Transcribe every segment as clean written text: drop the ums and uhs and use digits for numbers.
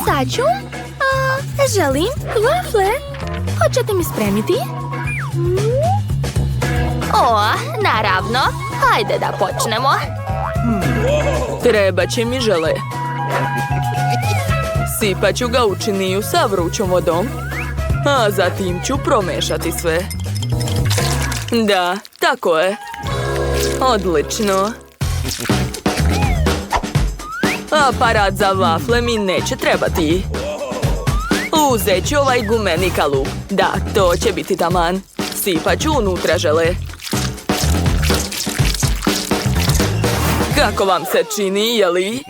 Sad ću. Želim vafle. Hoćete mi spremiti? Naravno. Hajde da počnemo. Treba će mi žele. Sipat ću ga u činiju sa vrućom vodom, a zatim ću promešati sve. Da, tako je. Odlično. Aparat za vafle mi neće trebati. Uzet ću ovaj gumeni kalup. Da, to će biti taman. Sipat ću unutra žele. Kako vam se čini, jeli?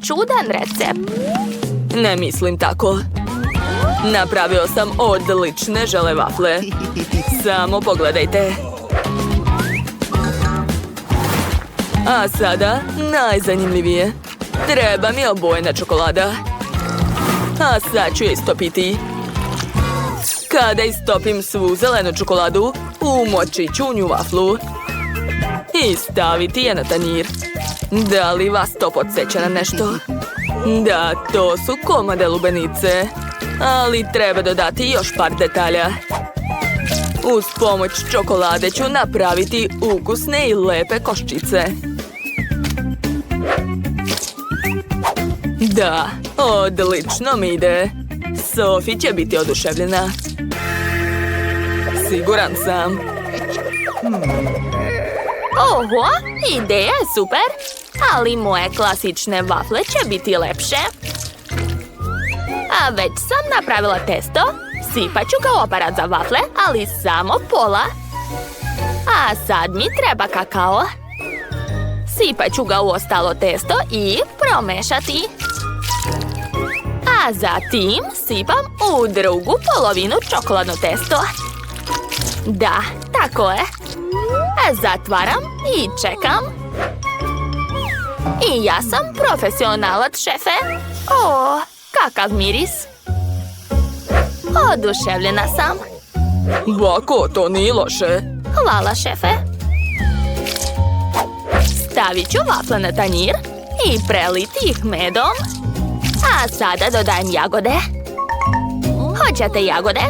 Čudan recept. Ne mislim tako. Napravio sam odlične žele vafle. Samo pogledajte. A sada najzanimljivije. Treba mi obojena čokolada. A sad ću je istopiti. Kada istopim svu zelenu čokoladu, umočit ću u nju vaflu i staviti je na tanjir. Da li vas to podsjeća na nešto? Da, to su komade lubenice. Ali treba dodati još par detalja. Uz pomoć čokolade ću napraviti ukusne i lepe koščice. Da, odlično mi ide. Sofi će biti oduševljena. Siguran sam. Oho, ideja je super. Ali moje klasične vafle će biti lepše. A već sam napravila testo. Sipat ću ga u aparat za vafle, ali samo pola. A sad mi treba kakao. Sipat ću ga u ostalo testo i promešati. A zatim sipam u drugu polovinu čokoladno testo. Da, tako je. Zatvaram i čekam. I ja sam profesionalac, šefe. Kakav miris. Oduševljena sam. Bako, to nije loše. Hvala, šefe. Stavit ću vafle na tanjir i preliti ih medom. A sada dodajem jagode. Hoćete jagode?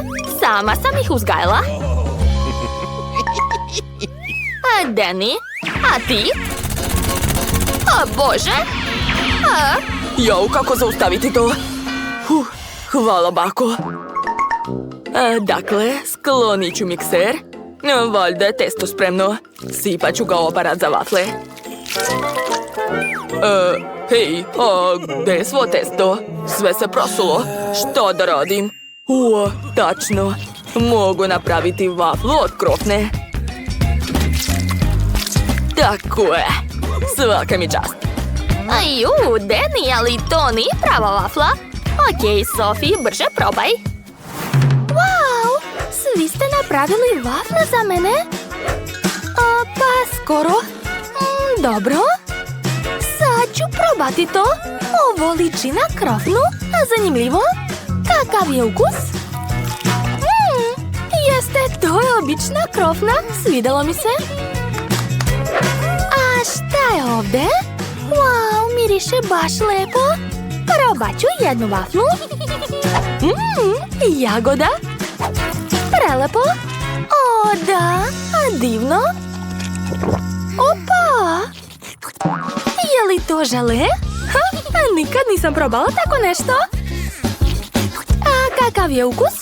Sama sam ih uzgajala. A Danny, a ti? O Bože! Jau, kako zaustaviti to? Hvala, bako. Dakle, sklonit ću mikser. Valjda je testo spremno. Sipat ću ga u aparat za vafle. Hej, gdje je svo testo? Sve se prosulo. Što da radim? Tačno. Mogu napraviti vaflu od krofne. Tako je. Svaka mi čast. Danny, ali to nije prava vafla. Okej, Sofi, brže probaj. Wow, svi ste napravili vafle za mene? Pa skoro. Dobro. Sad ću probati to. Ovo liči na krofnu. Zanimljivo. Kakav je ukus? Jeste, to je obična krofna. Svidelo mi se. A šta je ovdje? Wow, miriše baš lepo. Probat ću jednu vaflu. Jagoda. Prelepo. O, da, divno. Opa! Je li to žele? Nikad nisam probala tako nešto. A kakav je ukus?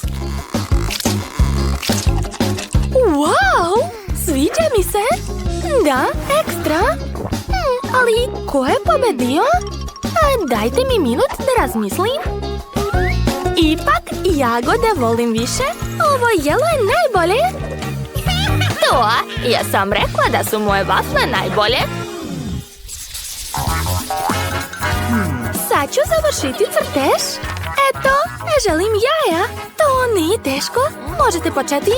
Wow, sviđa mi se. Da, ekstra. Ali ko je pobedio? Dajte mi minut da razmislim. Ipak jagode volim više. Ovo jelo je najbolje. To, ja sam rekla da su moje vafle najbolje. Sad ću završiti crtež. Eto, želim jaja. To nije teško. Možete početi.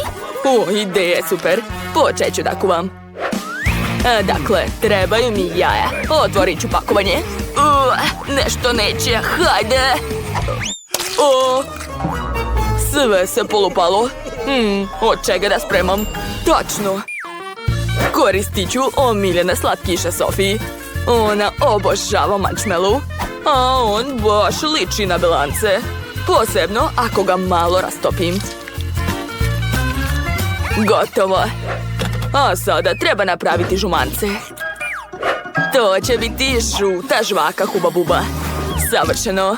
Ideja je super. Počet ću da kuvam. Dakle, trebaju mi jaja. Otvorit ću pakovanje. Nešto neće. Hajde. Sve se polupalo. Od čega da spremam? Tačno. Koristit ću omiljene slatkiše Sofiji. Ona obožava marshmallow. A on baš liči na belance. Posebno ako ga malo rastopim. Gotovo. A sada treba napraviti žumance. To će biti žuta žvaka Huba Buba. Savršeno.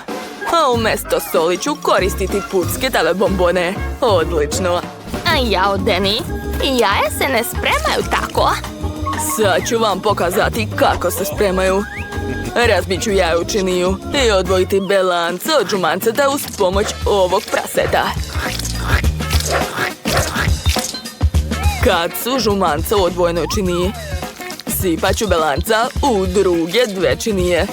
A umjesto soli ću koristiti pucketave bombone. Odlično. A jao, Deni, jaja se ne spremaju tako. Sad ću vam pokazati kako se spremaju. Razbit ću jajučiniju i odvojiti belance od žumanceta uz pomoć ovog praseta. Kad su žumance u odvojenoj činiji, sipat ću belanca u druge dve činije.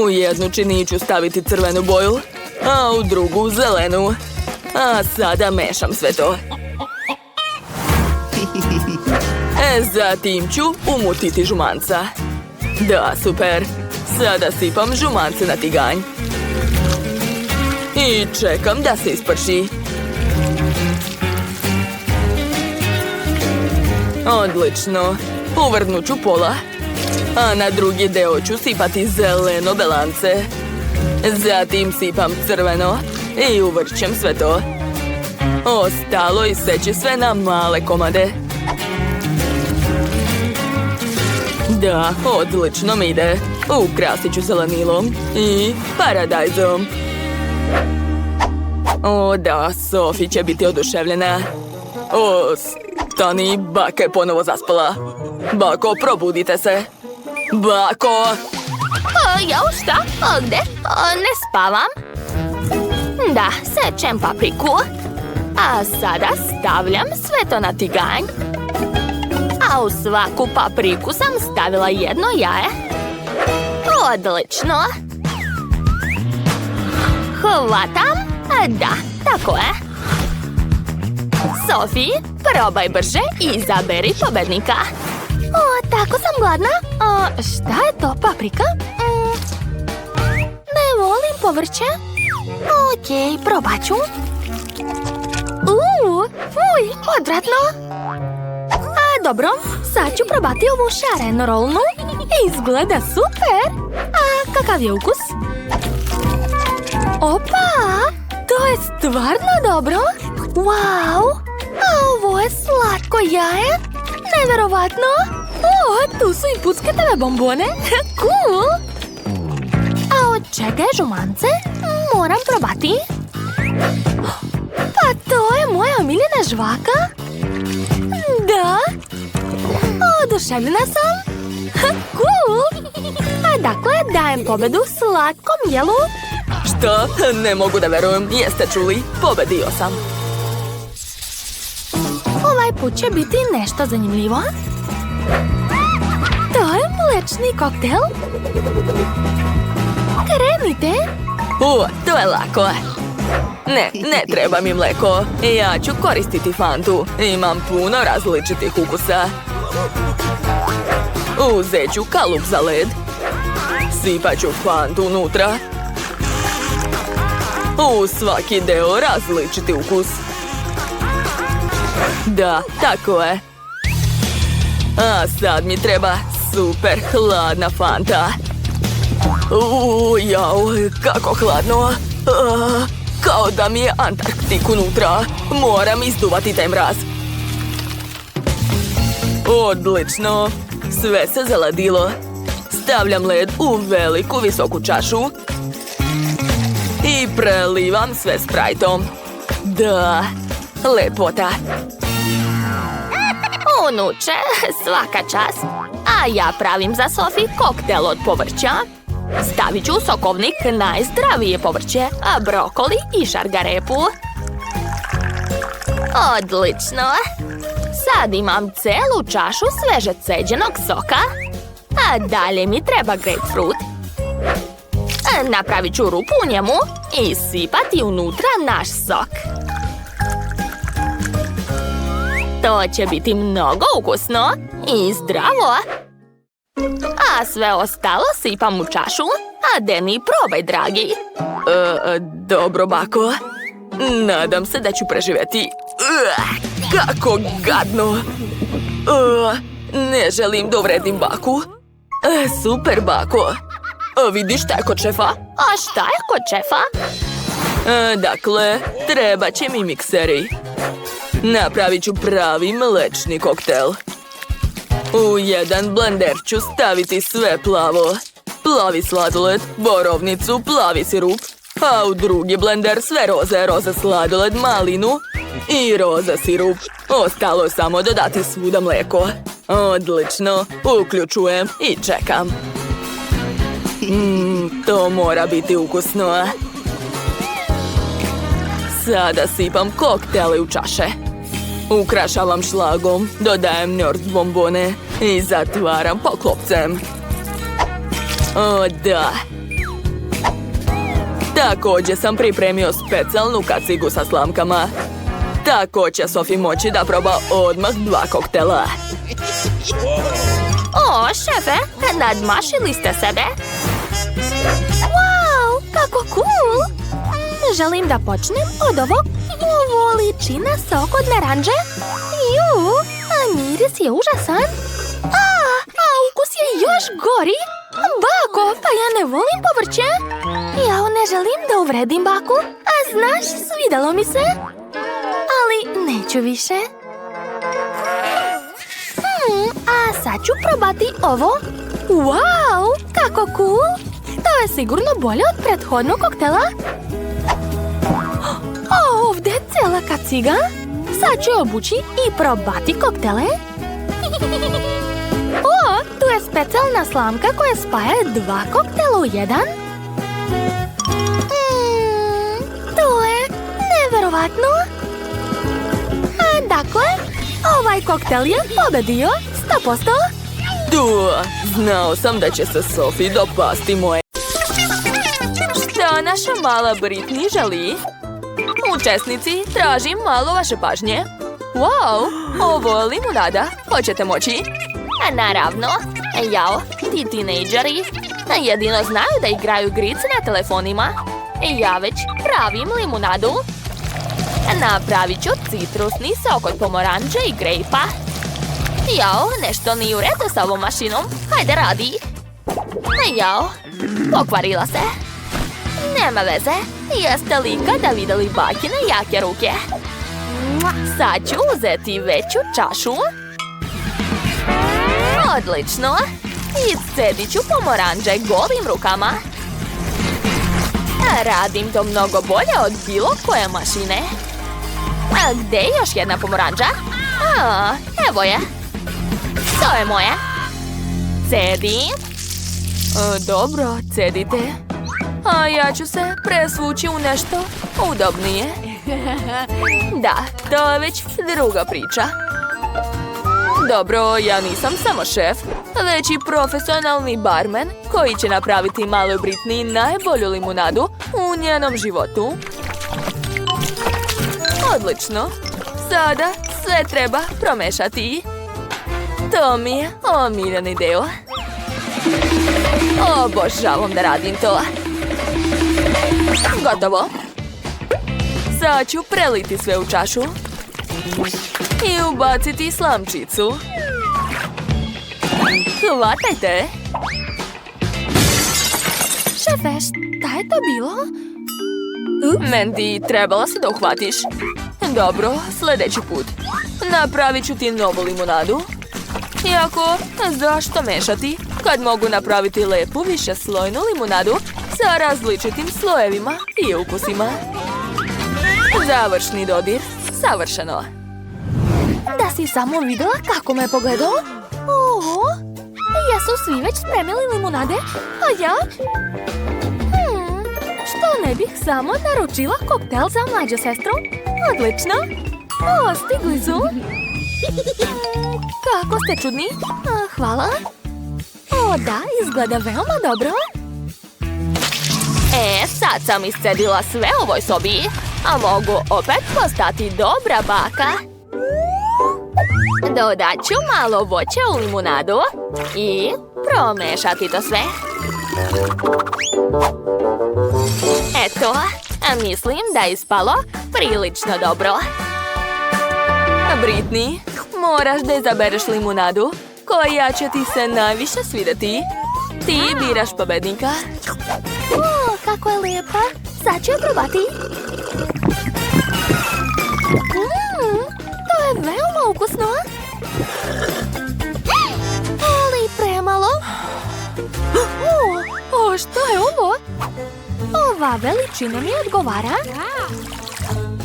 U jednu činiju ću staviti crvenu boju, a u drugu zelenu. A sada mešam sve to. Zatim ću umutiti žumanca. Da, super. Sada sipam žumance na tiganj. I čekam da se isprši. Odlično. Uvrnut ću pola. A na drugi deo ću sipati zeleno belance. Zatim sipam crveno i uvrćem sve to. Ostalo iseći sve na male komade. Da, odlično mi ide. Ukrasit ću zelenilom i paradajzom. O da, Sofi će biti oduševljena. O, stani, baka je ponovo zaspala. Bako, probudite se. Bako! Jao, šta? Gde? Ne spavam. Da, sečem papriku. A sada stavljam sve to na tiganj. A u svaku papriku sam stavila jedno jaje. Odlično. Hvatam. Da, tako je. Sofi, probaj brže i izaberi pobednika. O, tako sam gladna. Šta je to, paprika? Ne volim povrće. Okej, probat ću. Uj, odvratno. Dobro, sad ću probati ovu šarenu rolnu. Izgleda super. A kakav je ukus? Opa, to je stvarno dobro. Wow, a ovo je slatko jaje. Neverovatno. O, tu su i pucketave bombone. Cool. A od čega je žumance? Moram probati. Pa to je moja omiljena žvaka. Da. Oduševljena sam. Cool. A dakle, dajem pobedu slatkom jelu. Što? Ne mogu da verujem. Jeste čuli? Pobedio sam. Ovaj put će biti nešto zanimljivo. To je mlečni koktel. Krenite. To je lako. Ne treba mi mleko. Ja ću koristiti Fantu. Imam puno različitih ukusa. Uzet ću kalup za led. Sipat ću Fantu unutra. U svaki deo različiti ukus. Da, tako je. A sad mi treba super hladna Fanta. Jao, kako hladno. Kao da mi je Antarktik unutra. Moram izduvati taj mraz. Odlično. Sve se zaladilo. Stavljam led u veliku visoku čašu. I prelivam sve sprajtom. Da, lepota. Unuče, svaka čast. A ja pravim za Sofi koktel od povrća. Stavit ću u sokovnik najzdravije povrće, a brokoli i šargarepu. Odlično. Sad imam celu čašu sveže ceđenog soka. A dalje mi treba grapefruit. Napravit ću rupu u njemu i sipati unutra naš sok. To će biti mnogo ukusno i zdravo. A sve ostalo sipam u čašu. A Deni, probaj, dragi. Dobro, bako. Nadam se da ću preživjeti. Kako gadno. Ne želim da uvredim baku. Super, bako. Vidi šta je kod šefa? A šta je kod šefa? Dakle, treba će mi mikseri. Napravit ću pravi mlečni koktel. U jedan blender ću staviti sve plavo. Plavi sladoled, borovnicu, plavi sirup. A u drugi blender sve roze, roza sladoled, malinu i roza sirup. Ostalo je samo dodati svuda mlijeko. Odlično, uključujem i čekam. To mora biti ukusno. Sada sipam koktele u čaše. Ukrašavam šlagom, dodajem Nord bombone i zatvaram poklopcem. O da! Također sam pripremio specijalnu kacigu sa slamkama. Tako će Sofi moći da proba odmah 2 koktela. O, šefe, nadmašili ste sebe. Wow, kako cool! Želim da počnem od ovog. Ovo liči na sok od naranđe. A miris je užasan. A ukus je još gori. Bako, pa ja ne volim povrće. Ja ne želim da uvredim baku. A znaš, svidelo mi se. Ali neću više. A sad ću probati ovo. Wow, kako cool. To je sigurno bolje od prethodnog koktela. O, ovdje je cela kaciga. Sad ću obući i probati koktele. O, tu je specijalna slamka koja spaja 2 koktela u jedan. To je neverovatno. Dakle, ovaj koktel je pobedio 100%. Znao sam da će se Sofi dopasti moje. Šta naša mala Britney želi? Učesnici, tražim malo vaše pažnje. Wow, ovo je limunada. Hoćete moći? Naravno. Jao, ti tinejdžeri jedino znaju da igraju igrice na telefonima. Ja već pravim limunadu. Napravit ću citrusni sok od pomoranđe i grejpa. Jao, nešto nije u redu s ovom mašinom. Hajde, radi. Jao, pokvarila se. Nema veze. Jeste li ikada vidjeli bakine jake ruke? Sad ću uzeti veću čašu. Odlično. I scedit ću pomoranđe golim rukama. Radim to mnogo bolje od bilo koje mašine. A gdje je još jedna pomoranđa? Evo je. To je moje. Cedim. Dobro, cedite. A ja ću se presvući u nešto udobnije. Da, to je već druga priča. Dobro, ja nisam samo šef, već i profesionalni barmen koji će napraviti maloj Britney najbolju limunadu u njenom životu. Odlično. Sada sve treba promešati. To mi je omiljeni deo. Obožavam da radim to. Gotovo. Sad ću preliti sve u čašu i ubaciti slamčicu. Hvatajte! Šefe, šta je to bilo? Mandy, trebala si da uhvatiš. Dobro, sljedeći put. Napravit ću ti novu limunadu. Iako, zašto mešati kad mogu napraviti lepu višeslojnu limunadu sa različitim slojevima i ukusima? Završni dodir. Savršeno. Da si samo vidjela kako me pogledao? Oho, jesu svi već spremili limunade, a ja? Što ne bih samo naručila koktel za mlađu sestru? Odlično. O, stigli su. Kako ste čudni? Hvala. O, da, izgleda veoma dobro. Sad sam iscedila sve u ovoj sobi, a mogu opet postati dobra baka. Dodat ću malo voća u limunadu i promešati to sve. Eto, mislim da je ispalo prilično dobro. Britney, moraš da izabereš limunadu koja će ti se najviše svidjeti. Ti biraš pobednika. O, kako je lijepa. Sad ću je probati. To je veoma ukusno. Ali premalo. O, što je ovo? Ova veličina mi odgovara.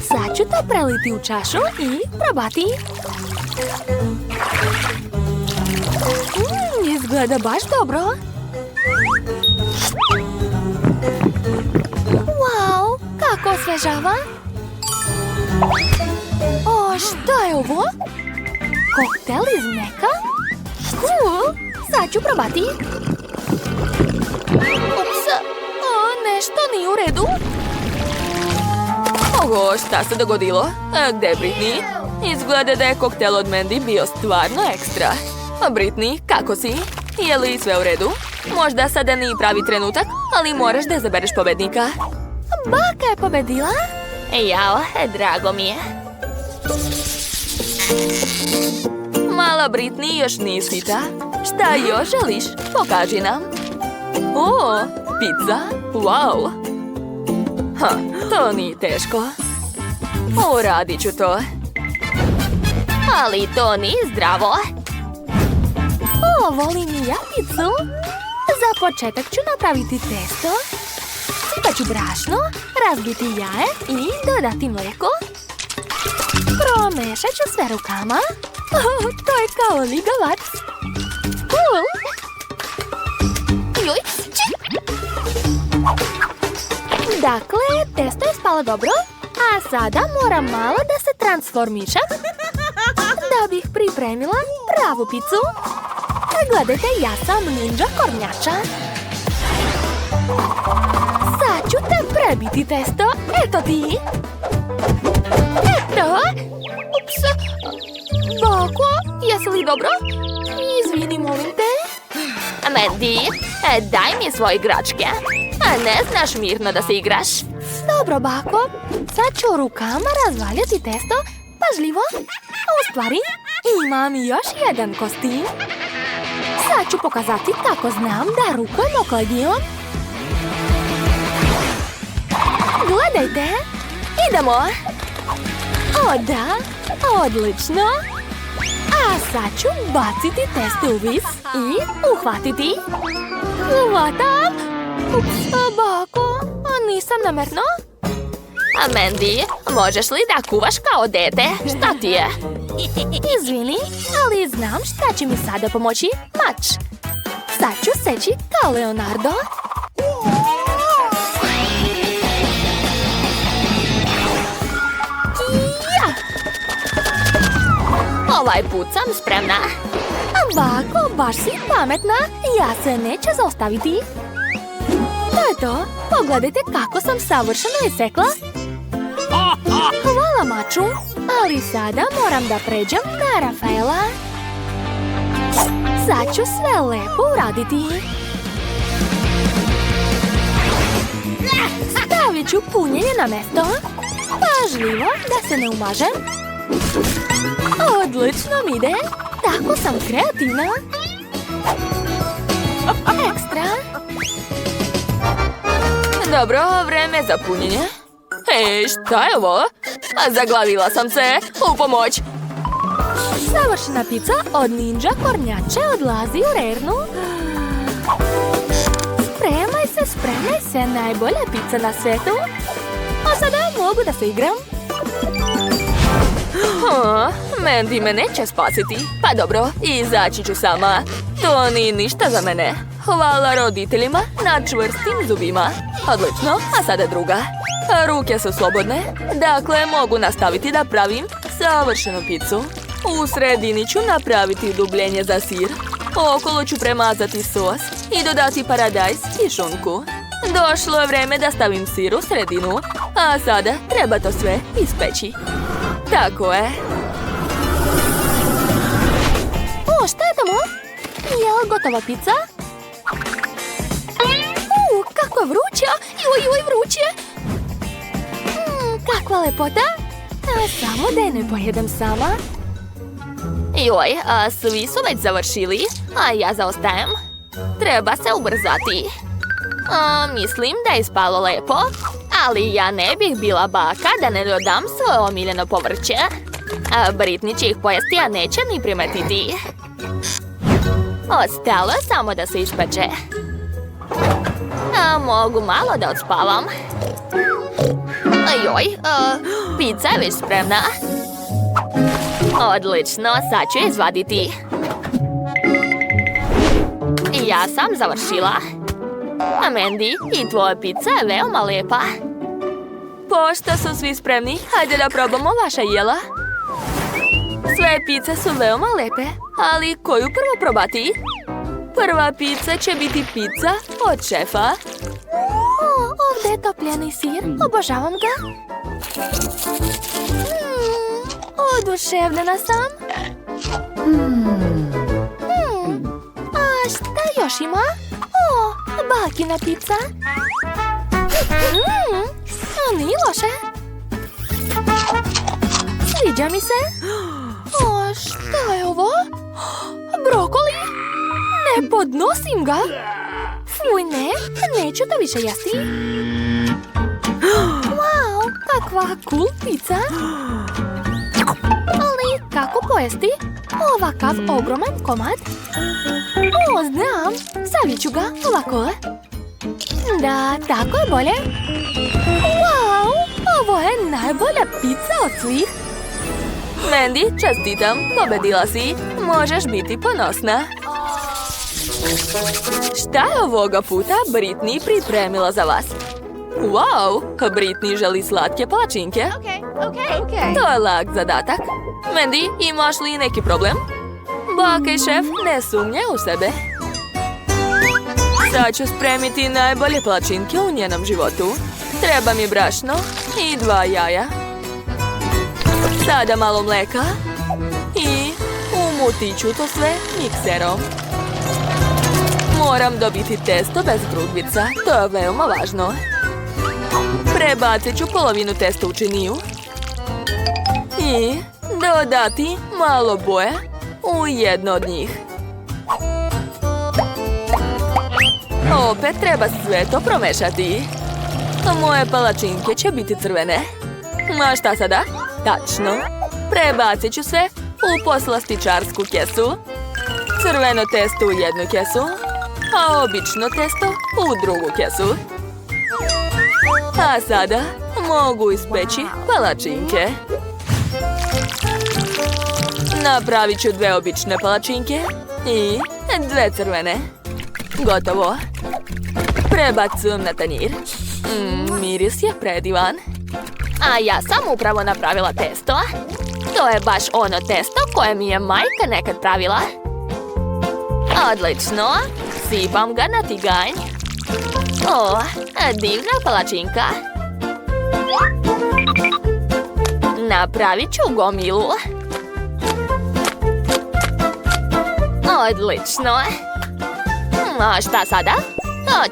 Sad ću to preliti u čašu i probati. Izgleda baš dobro. Wow, kako osvežava. O, što je ovo? Koktel iz mleka? Cool, sad ću probati. Ups, nešto nije u redu. Oho, šta se dogodilo? Gde je Britney? Izgleda da je koktel od Mandy bio stvarno ekstra. A Britney, kako si? Je li sve u redu? Možda sada nije pravi trenutak, ali moraš da izabereš pobednika. Baka je pobedila. Jao, drago mi je. Mala Britney još nije sita. Šta još želiš? Pokaži nam. O, pizza? Wow! To nije teško. Uradit ću to. Ali to nije zdravo. O, volim i ja picu. Za početak ću napraviti testo. Sipat ću brašno, razbiti jaje i dodati mlijeko. Promešat ću sve rukama. To je kao ligavac. Cool. Dakle, testo je spalo dobro, a sada moram malo da se transformišem da bih pripremila pravu picu. Gledajte, ja sam ninja kornjača. Sad ću te prebiti testo. Eto ti. Eto. Ups. Bako, jesi li dobro? Izvini, molim te. Mandy, daj mi svoje igračke. Ne znaš mirno da se igraš. Dobro, bako. Sad ću rukama razvaljati testo pažljivo. U stvari, imam još jedan kostim. Sad ću pokazati kako znam da rukom okladijom. Gledajte. Idemo. O da, odlično. A sad ću baciti testo u vis i uhvatiti. Hvatam. Ups, bako, nisam namerno. Mandy, možeš li da kuvaš kao dete? Šta ti je? Izvini, ali znam šta će mi sada pomoći. Mač. Sad ću seći kao Leonardo. Ja! Ovaj put sam spremna. Bako, baš si pametna. Ja se neće zaustaviti. To je to. Pogledajte kako sam savršeno isekla. Hvala, maču. Ali sada moram da pređem na Rafaela. Sad ću sve lepo uraditi. Stavit ću punjenje na mesto. Pažljivo da se ne umažem. Odlično mi ide. Tako sam kreativna. Ekstra. Dobro, vreme za punjenje. Ej, šta je ovo? Zaglavila sam se. U pomoć. Savršena pizza od ninja kornjače odlazi u rernu. Spremaj se, najbolja pizza na svetu. A sada mogu da se igram. Mandy me neće spasiti. Pa dobro, izaći ću sama. To nije ništa za mene. Hvala roditeljima na čvrstim zubima. Odlično, a sada druga. Ruke su slobodne, dakle mogu nastaviti da pravim savršenu picu. U sredini ću napraviti dubljenje za sir. Okolo ću premazati sos i dodati paradajz i šunku. Došlo je vreme da stavim sir u sredinu, a sada treba to sve ispeći. Tako je. O, šta je tamo? Je li gotova pizza? Kako je vruća! Joj, vruće! Kakva lepota! Samo da je ne pojedem sama. Joj, svi su već završili, a ja zaostajem. Treba se ubrzati. Mislim da je ispalo lepo, ali ja ne bih bila baka da ne dodam svoje omiljeno povrće. Britney će ih pojesti, a neće ni primetiti. Ostalo je samo da se ispeče. Mogu malo da odspavam. Joj, pizza je već spremna. Odlično, sad ću je izvaditi. Ja sam završila. Mandy, i tvoja pizza je veoma lepa. Pošto su svi spremni, hajde da probamo vaša jela. Sve pice su veoma lepe, ali koju prvo probati? Prva pizza će biti pizza od šefa. Ovdje je topljeni sir, obožavam ga. Oduševljena sam. A šta još ima? Bakina pizza. Nije loše. Sviđa mi se. Šta je ovo? Brokoli? Ne podnosim ga. Fuj, ne, neću to više jesti. Wow, kakva cool pizza. Ali kako pojesti ovakav ogroman komad? Znam, stavit ću ga ovako. Da, tako je bolje. Wow, ovo je najbolja pizza od svih. Mandy, čestitam, pobedila si. Možeš biti ponosna. Šta je ovoga puta Britney pripremila za vas? Wow, Britney želi slatke palačinke. To je lak zadatak. Mandy, imaš li neki problem? Baka i šef ne sumnje u sebe. Sad ću spremiti najbolje palačinke u njenom životu. Treba mi brašno i 2 jaja. Sada malo mleka i umutit ću to sve mikserom. Moram dobiti testo bez grudvica, to je veoma važno. Prebacit ću polovinu testa u činiju i dodati malo boje u jedno od njih. Opet treba sve to promešati. Moje palačinke će biti crvene. A šta sada? Tačno. Prebacit ću sve u poslastičarsku kesu. Crveno testo u jednu kesu, a obično testo u drugu kesu. A sada mogu ispeći palačinke. Napravit ću 2 obične palačinke i 2 crvene. Gotovo. Prebacujem na tanjir. Miris je predivan. A ja sam upravo napravila testo. To je baš ono testo koje mi je majka nekad pravila. Odlično. Sipam ga na tiganj. Divna palačinka. Napravit ću gomilu. Odlično. A šta sada?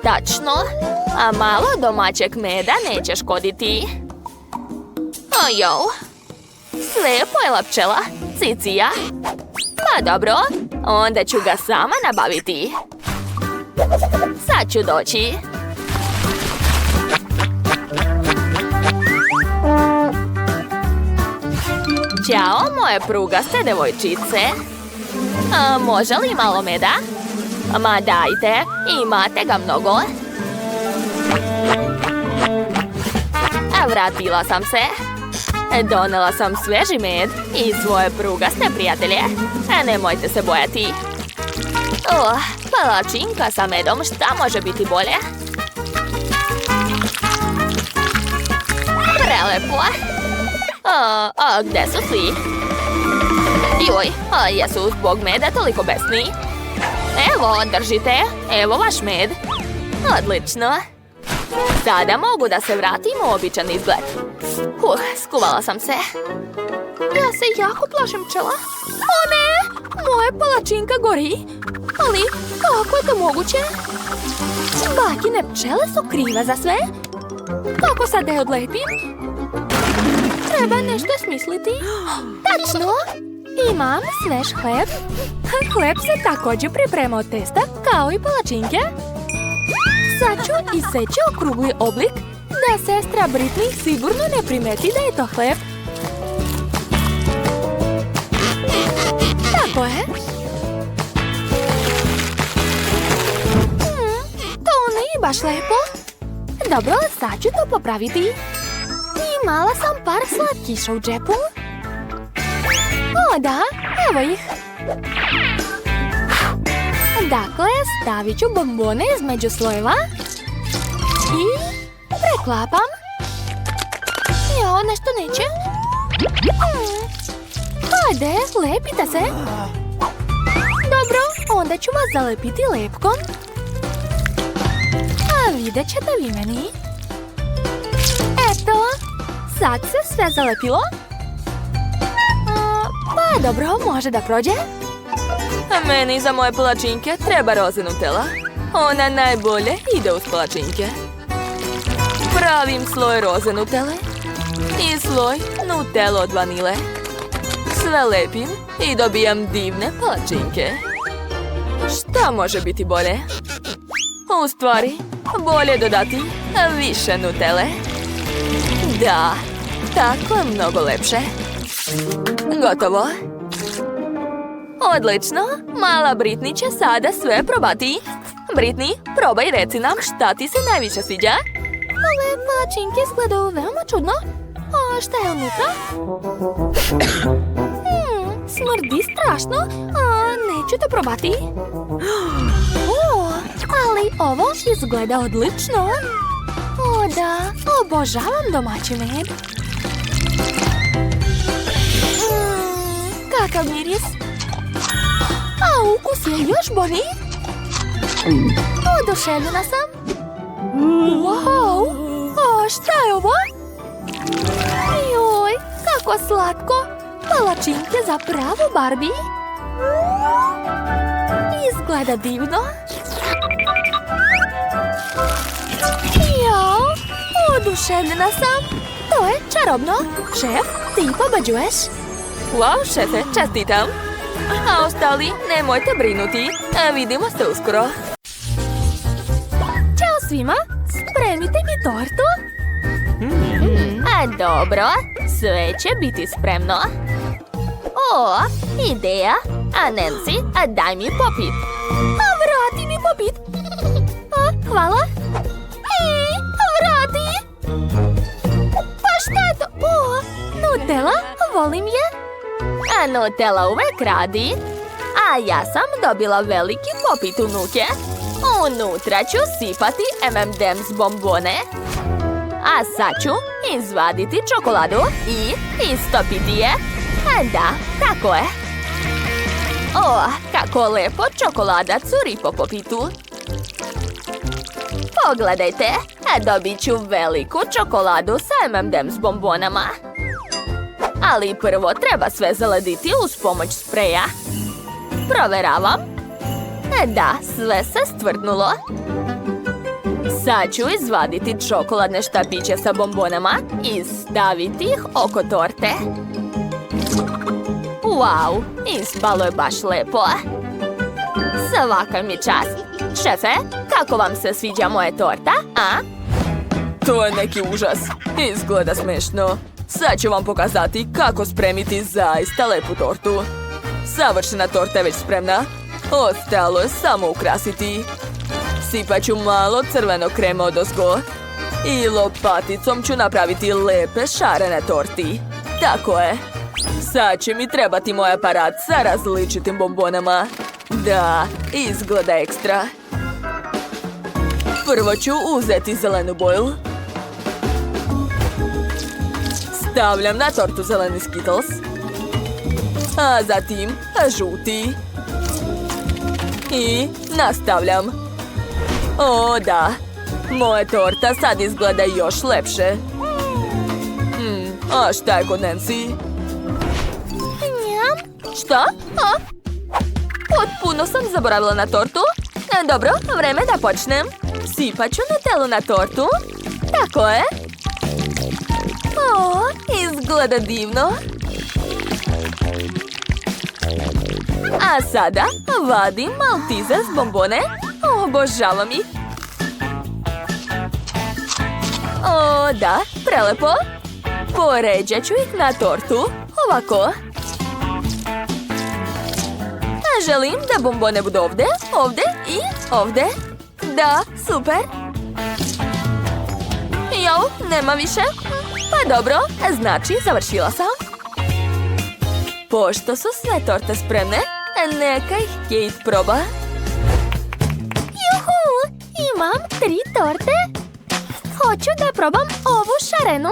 Tačno. A malo domaćeg meda neće škoditi. Sve je pojela pčela. Cicija. Pa dobro, onda ću ga sama nabaviti. Sad ću doći. Ćao, moje prugaste devojčice. Može li malo meda? Ma dajte, imate ga mnogo. Vratila sam se. Donela sam sveži med i svoje prugaste prijatelje. Nemojte se bojati. Palačinka sa medom, šta može biti bolje? Prelepo. Gde su svi? Joj, jesu zbog meda toliko besni? Evo, držite. Evo vaš med. Odlično. Sada mogu da se vratim u običan izgled. Skuvala sam se. Ja se jako plašim pčela. O ne! Moja palačinka gori. Ali kako je to moguće? Bakine pčele su krive za sve. Kako sad da je odlepim? Treba nešto smisliti. Tačno! Imam svež hleb. Hleb se također priprema od testa, kao i palačinke. Sad ću iseći okrugli oblik, da sestra Britney sigurno ne primeti da je to hleb. Tako je. To nije baš lepo. Dobro, sad ću to popraviti. Imala sam par slatkiša u džepu. O da, evo ih. Dakle, stavit ću bombone između slojeva i preklapam. Jo, nešto neće. Hajde, lepite se. Dobro, onda ću vas zalepiti lepkom. A vidjet ćete vi meni. Eto, sad se sve zalepilo. Pa dobro, može da prođe. A meni za moje palačinke treba roze Nutella. Ona najbolje ide uz palačinke. Pravim sloj roze Nutelle i sloj Nutella od vanile. Sve lepim i dobijam divne palačinke. Šta može biti bolje? U stvari, bolje dodati više Nutelle. Da, tako je mnogo lepše. Gotovo. Odlično, mala Britney će sada sve probati. Britney, probaj i reci nam šta ti se najviše sviđa. Ove palačinke izgledaju veoma čudno. A šta je unutra? Smrdi strašno. Neću to probati. Ali ovo izgleda odlično. O da, obožavam domaći med. Kakav miris. A ukus je još bolji. Oduševljena sam. Wow! A šta je ovo? Joj, kako slatko. Palačinke za pravu Barbie. Izgleda divno. Jao, oduševljena sam. To je čarobno. Šef, ti pobeđuješ. Wow, šefe, čestitam. A ostali, nemojte brinuti. Vidimo se uskoro. Ćao svima, spremite mi tortu. A dobro, sve će biti spremno. O, ideja. A Nancy, daj mi popit. A vrati mi popit. Hvala. Vrati. Pa šta je to? O, Nutella, volim je. A Nutella uvek radi. A ja sam dobila veliki popit unuke. Unutra ću sipati M&M's bombone. A sad ću izvaditi čokoladu i istopiti je. Da, tako je. O, kako lepo čokolada curi po popitu. Pogledajte, dobit ću veliku čokoladu sa M&M's bombonama. Ali prvo treba sve zalediti uz pomoć spreja. Proveravam. Da, sve se stvrdnulo. Sad ću izvaditi čokoladne štapiće sa bombonama i staviti ih oko torte. Wow, ispalo je baš lepo. Svaka mi čast. Šefe, kako vam se sviđa moja torta, a? To je neki užas. Izgleda smešno. Sad ću vam pokazati kako spremiti zaista lepu tortu. Savršena torta je već spremna. Ostalo je samo ukrasiti. Sipat ću malo crvenog krema odozgo. I lopaticom ću napraviti lepe šarene torti. Tako je. Sad će mi trebati moj aparat sa različitim bombonama. Da, izgleda ekstra. Prvo ću uzeti zelenu boju. Stavljam na tortu zeleni Skittles. A zatim žuti. I nastavljam. O da, moja torta sad izgleda još lepše. A šta je kod Nancy? Šta? Potpuno sam zaboravila na tortu. Dobro, vreme da počnem. Sipat ću Nutellu na tortu. Tako je. O, izgleda divno. A sada vadim Maltesers bombone. Obožavam ih. O, da, prelepo. Poređat ću ih na tortu. Ovako. Želim da bombone budu ovdje, ovdje i ovdje. Da, super. Jo, nema više. Pa dobro, znači završila sam. Pošto su sve torte spremne, neka ih Kate proba. Juhu, imam 3 torte. Hoću da probam ovu šarenu.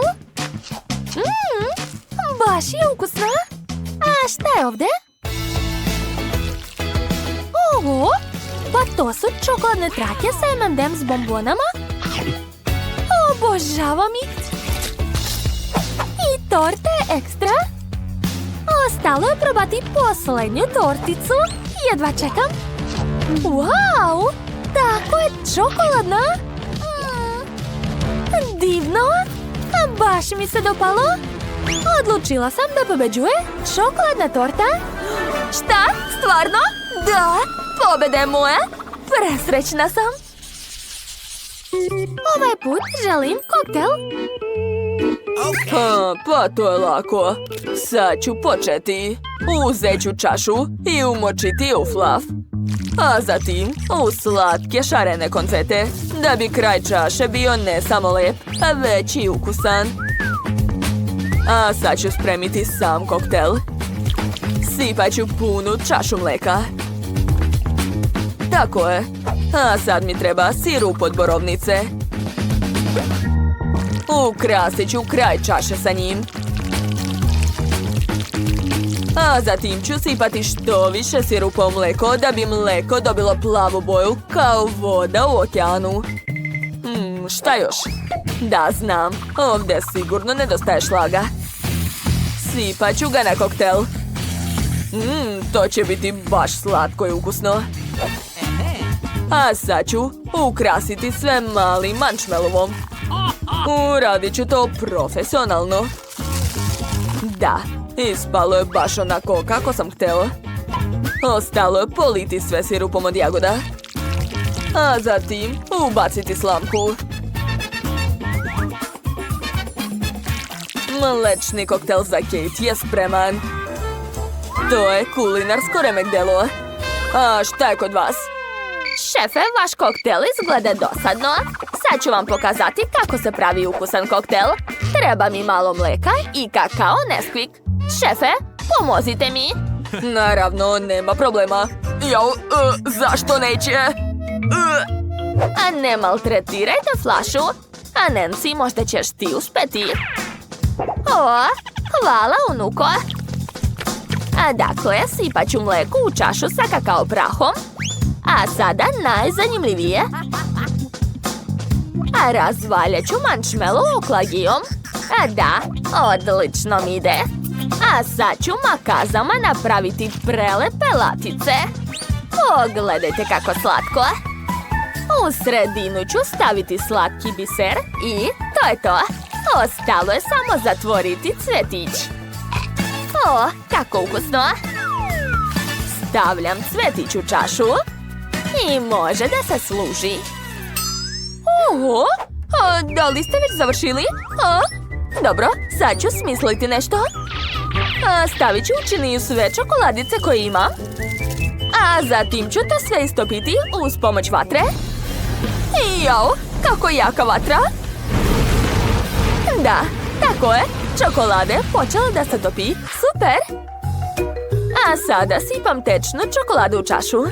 Baš je ukusna. A šta je ovdje? Oho, pa to su čokoladne trake sa M&M's bombonama. Obožavam ih. I torte ekstra. Ostalo je probati posljednju torticu. Jedva čekam. Wow, tako je čokoladna. Divno. Baš mi se dopalo. Odlučila sam da pobeđuje čokoladna torta. Šta? Stvarno? Da, pobjeda je moja. Presrećna sam. Ovaj put želim koktel. Pa to je lako. Sad ću početi. Uzet ću čašu i umočiti u fluff. A zatim u slatke šarene konfete, da bi kraj čaše bio ne samo lep, već i ukusan. A sad ću spremiti sam koktel. Sipat ću punu čašu mleka. Tako je. A sad mi treba sirup od borovnice. Ukrasit ću kraj čaše sa njim. A zatim ću sipati što više sirupa u mleko da bi mleko dobilo plavu boju kao voda u okeanu. Šta još? Da, znam. Ovdje sigurno nedostaje šlaga. Sipat ću ga na koktel. To će biti baš slatko i ukusno. A sad ću ukrasiti sve malim marshmallowom. Uradit ću to profesionalno. Da, ispalo je baš onako kako sam htjela. Ostalo je politi sve sirupom od jagoda. A zatim ubaciti slamku. Mlečni koktel za Kate je spreman. To je kulinarsko remek delo. A šta je kod vas? Šefe, vaš koktel izgleda dosadno. Sad ću vam pokazati kako se pravi ukusan koktel. Treba mi malo mleka i kakao Nesquik. Šefe, pomozite mi. Naravno, nema problema. Zašto neće? A ne maltretirajte flašu. A Nancy, možda ćeš ti uspjeti. O, hvala, unuko. A dakle, sipat ću mleko u čašu sa kakao prahom. A sada najzanimljivije. A razvaljat ću marshmallow oklagijom. A da, odlično mi ide. A sad ću makazama napraviti prelepe latice. Pogledajte kako slatko. U sredinu ću staviti slatki biser i to je to. Ostalo je samo zatvoriti cvjetić. O, kako ukusno. Stavljam cvjetić u čašu i može da se služi. Oho, da li ste već završili? Dobro, sad ću smisliti nešto. Stavit ću u činiju sve čokoladice koje imam. A zatim ću to sve istopiti uz pomoć vatre. Jao, kako jaka vatra. Da, tako je. Čokolade počela da se topi. Super. A sada sipam tečnu čokoladu u čašu.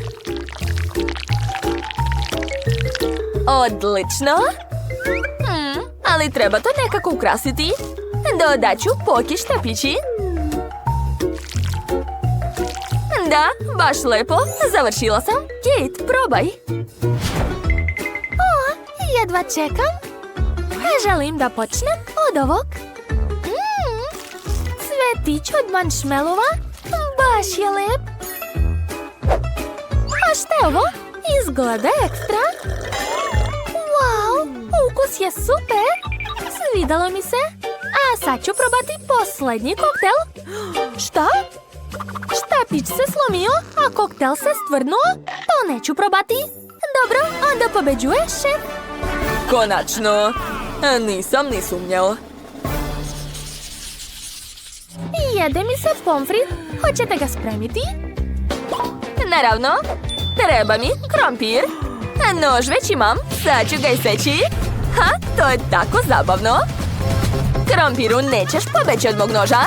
Odlično. Ali treba to nekako ukrasiti. Dodat ću poki štapići. Da, baš lepo. Završila sam. Kate, probaj. O, jedva čekam. Želim da počnem od ovog. Cvetić od marshmallova. Baš je lep. A šta je ovo? Izgleda ekstra. Wow, ukus je super. Svidalo mi se. A sad ću probati posljednji koktel. Šta? Šta Štapić se slomio, a koktel se stvrdnuo. To neću probati. Dobro, onda pobeđuje šef. Konačno! Nisam ni sumnjao. Jede mi se pomfrit. Hoćete ga spremiti? Naravno, treba mi krompir. Nož već imam, sad ću ga iseći. Ha, to je tako zabavno. Krompiru, nećeš pobeći od mog noža.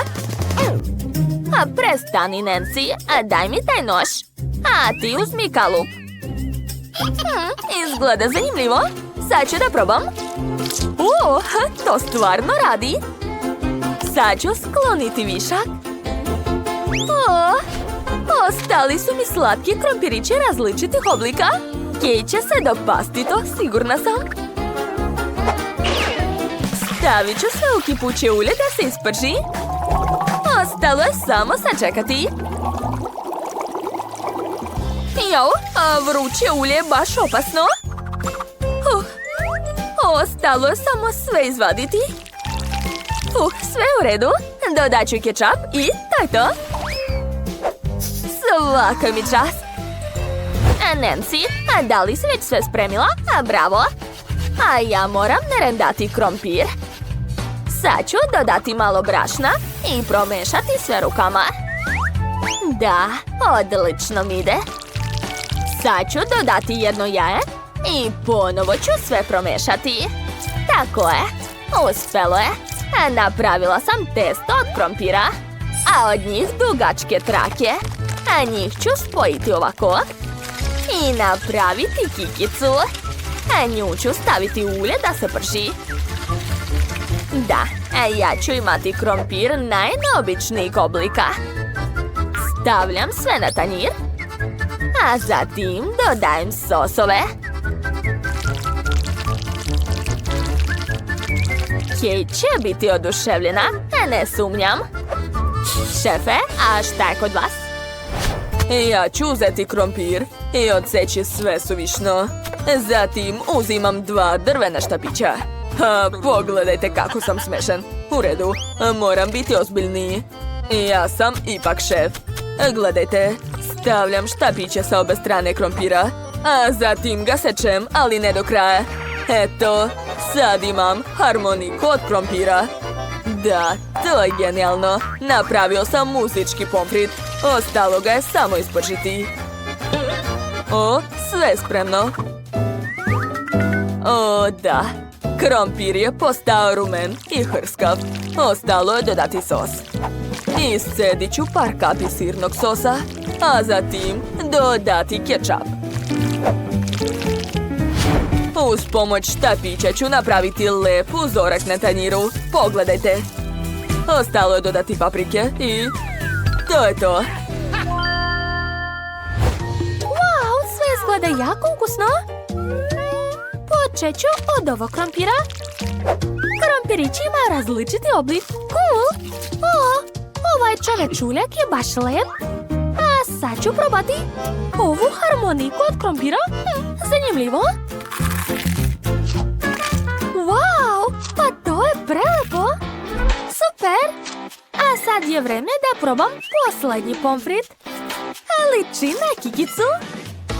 A prestani, Nancy, a daj mi taj nož. A ti uzmi kalup. Izgleda zanimljivo. Sad ću da probam. To stvarno radi. Sad ću skloniti višak. Ostali su mi slatki krompirići različitih oblika. Kej će se dopasti to, sigurna sam. Stavit ću sve u kipuće ulje da se isprži. Ostalo je samo sačekati. Jao, vruće ulje je baš opasno. Ostalo je samo sve izvaditi. Sve u redu. Dodat ću kečap i to je to. Svaka mi čast. Nancy, da li si već sve spremila? Bravo. A ja moram narendati krompir. Sad ću dodati malo brašna i promešati sve rukama. Da, odlično mi ide. Sad ću dodati jedno jaje i ponovo ću sve promešati. Tako je, uspelo je. Napravila sam testo od krompira, a od njih dugačke trake. A njih ću spojiti ovako i napraviti kikicu. A nju ću staviti u ulje da se prži. Da, ja ću imati krompir najneobičnijeg oblika. Stavljam sve na tanjir, a zatim dodajem sosove. Kej će biti oduševljena, ne sumnjam. Šefe, a šta je kod vas? Ja ću uzeti krompir i odseći sve suvišno. Zatim uzimam 2 drvena štapića. Pogledajte kako sam smešan. U redu, moram biti ozbiljniji. Ja sam ipak šef. Gledajte, stavljam štapiće sa obe strane krompira, a zatim ga sečem, ali ne do kraja. Eto, sad imam harmoniku od krompira. Da, to je genijalno. Napravio sam muzički pomfrit. Ostalo ga je samo ispržiti. Sve je spremno. Da. Krompir je postao rumen i hrskav. Ostalo je dodati sos. Iscedit ću par kapi sirnog sosa, a zatim dodati kečap. Uz pomoć štapića ću napraviti lep uzorak na tanjiru. Pogledajte. Ostalo je dodati paprike i to je to. Wow, sve izgleda jako ukusno. Počet ću od ovog krompira. Krompirići imaju različiti oblik. Cool. Ovaj čovečuljak je baš lep. A sad ću probati ovu harmoniku od krompira. Zanimljivo. Wow, pa to je prelepo. Super. A sad je vreme da probam posljednji pomfrit. Liči na kikicu.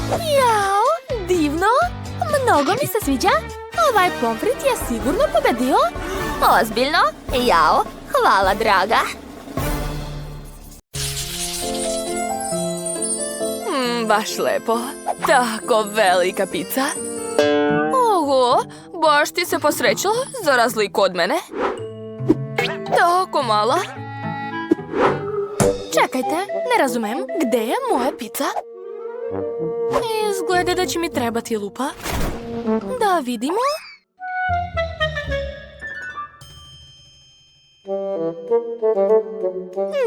Jao, divno. Mnogo mi se sviđa. Ovaj pomfrit je sigurno pobedio. Ozbiljno? Jao, hvala draga. Baš lepo. Tako velika pizza. Oho, baš ti se posrećila za razliku od mene. Tako mala. Čekajte, ne razumem. Gde je moja pizza? Izgleda da će mi trebati lupa. Da vidimo.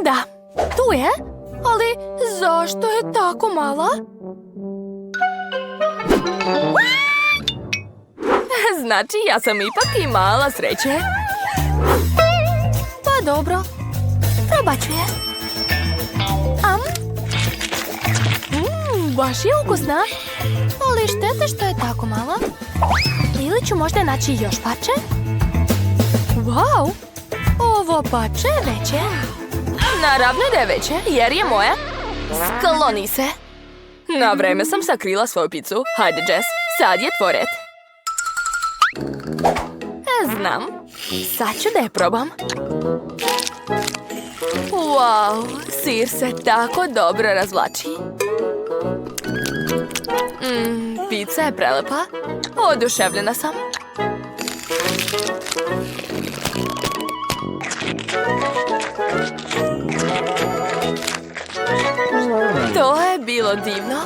Da, tu je. Ali zašto je tako mala? Znači, ja sam ipak imala sreće. Pa dobro. Probat ću je. Baš je ukusna. Ali šteta što je tako mala. Ili ću možda naći još parče? Wow! Ovo parče je veće. Naravno da je veće, jer je moja. Skloni se. Na vreme sam sakrila svoju picu. Hajde, Jess, sad je tvoj red. Znam. Sad ću da je probam. Wow, sir se tako dobro razvlači. Pizza je prelepa. Oduševljena sam. To je bilo divno.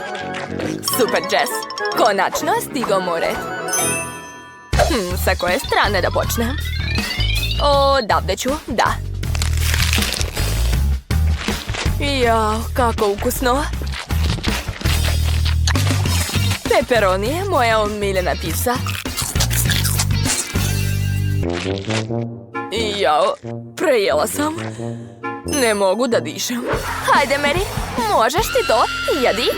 Super, Jess. Konačno je stigao moj red. Sa koje strane da počnem? Odavde ću, da. Jao, kako ukusno. Pepperoni je moja omiljena pizza. Jao, prejela sam. Ne mogu da dišem. Hajde, Mary, možeš ti to? Jedi.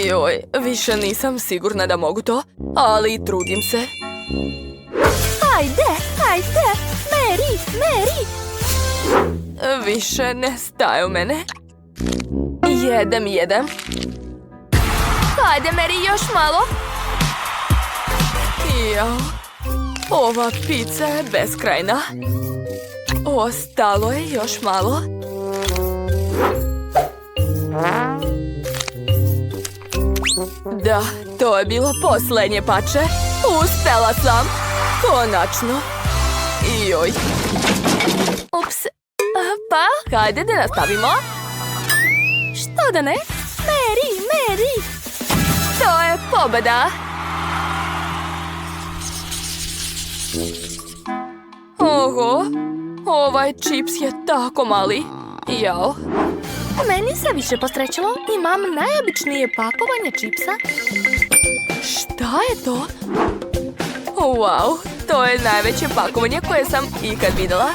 Joj, više nisam sigurna da mogu to, ali trudim se. Ajde, Mary. Više ne staje u mene. Jedem. Hajde, Mary, još malo. Jao, ova pizza je beskrajna. Ostalo je još malo. Da, to je bilo posljednje pače. Uspela sam. Konačno. Joj. Ups. Pa, Hajde da nastavimo. Što da ne? Mary. to je pobeda. Oho, ovaj čips je tako mali. Jao. Meni se više postrećilo. Imam najobičnije pakovanje čipsa. Šta je to? Wow, to je najveće pakovanje koje sam ikad vidjela.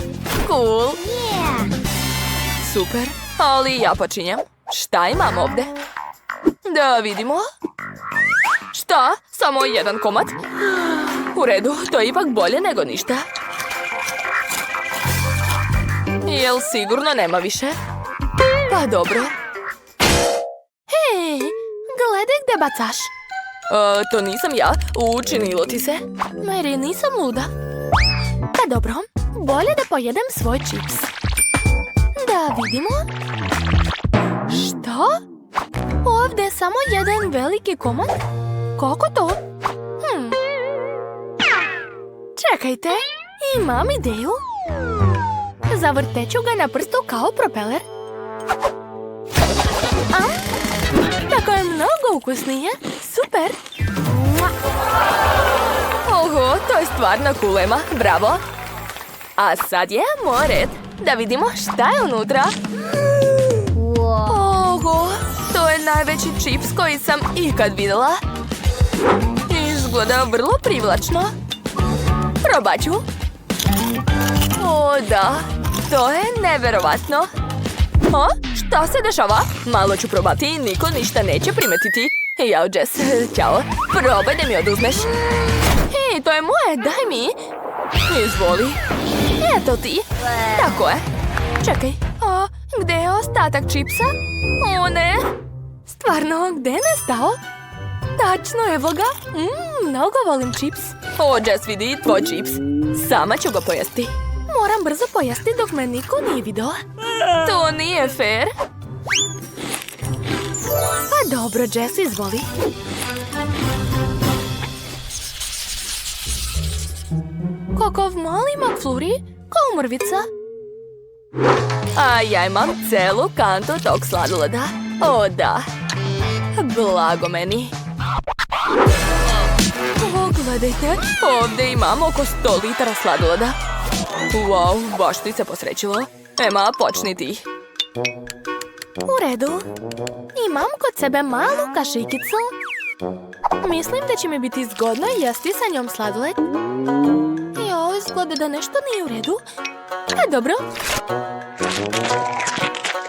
Cool. Super, ali ja počinjem. Šta imam ovdje? Da vidimo. Šta? Samo jedan komad? U redu, to je ipak bolje nego ništa. Jel sigurno nema više? Pa dobro. Hej, gledaj gde bacaš. To nisam ja, učinilo ti se. Mary, nisam luda. Pa dobro, bolje da pojedem svoj čips. Da vidimo. Što? Ovdje je samo jedan veliki komad? Kako to? Čekajte, imam ideju. Zavrteću ga na prstu kao propeler. Tako je mnogo ukusnije. Super. Oho, to je stvarno kulema, bravo. A sad je moj red. Da vidimo šta je unutra. Oho, to je najveći čips koji sam ikad vidjela. Izgleda vrlo privlačno. Probat ću. O da, to je neverovatno. O, šta se dešava? Malo ću probati i niko ništa neće primetiti. Jao, Jess, ćao. Probaj da mi oduzmeš. Hej, to je moje, daj mi. Izvoli. Eto ti. Tako je. Čekaj, gde je ostatak čipsa? O ne. Stvarno, gde je nestao? Tačno, evo ga. Mnogo volim čips. O, Jess, vidi tvoj čips. Sama ću ga pojesti. Moram brzo pojesti dok me niko nije vidio. To nije fair. Pa dobro, Jess, izvoli. Kakav mali McFlurry, kao mrvica. A ja imam celu kantu tog sladoleda. O da. Blago meni. O, gledajte, ovdje imam oko 100 litara sladoleda. Wow, baš ti se posrećilo. Ema, počni ti. U redu. Imam kod sebe malu kašikicu. Mislim da će mi biti zgodno jesti sa njom sladoled. Jo, izgleda da nešto nije u redu. A dobro.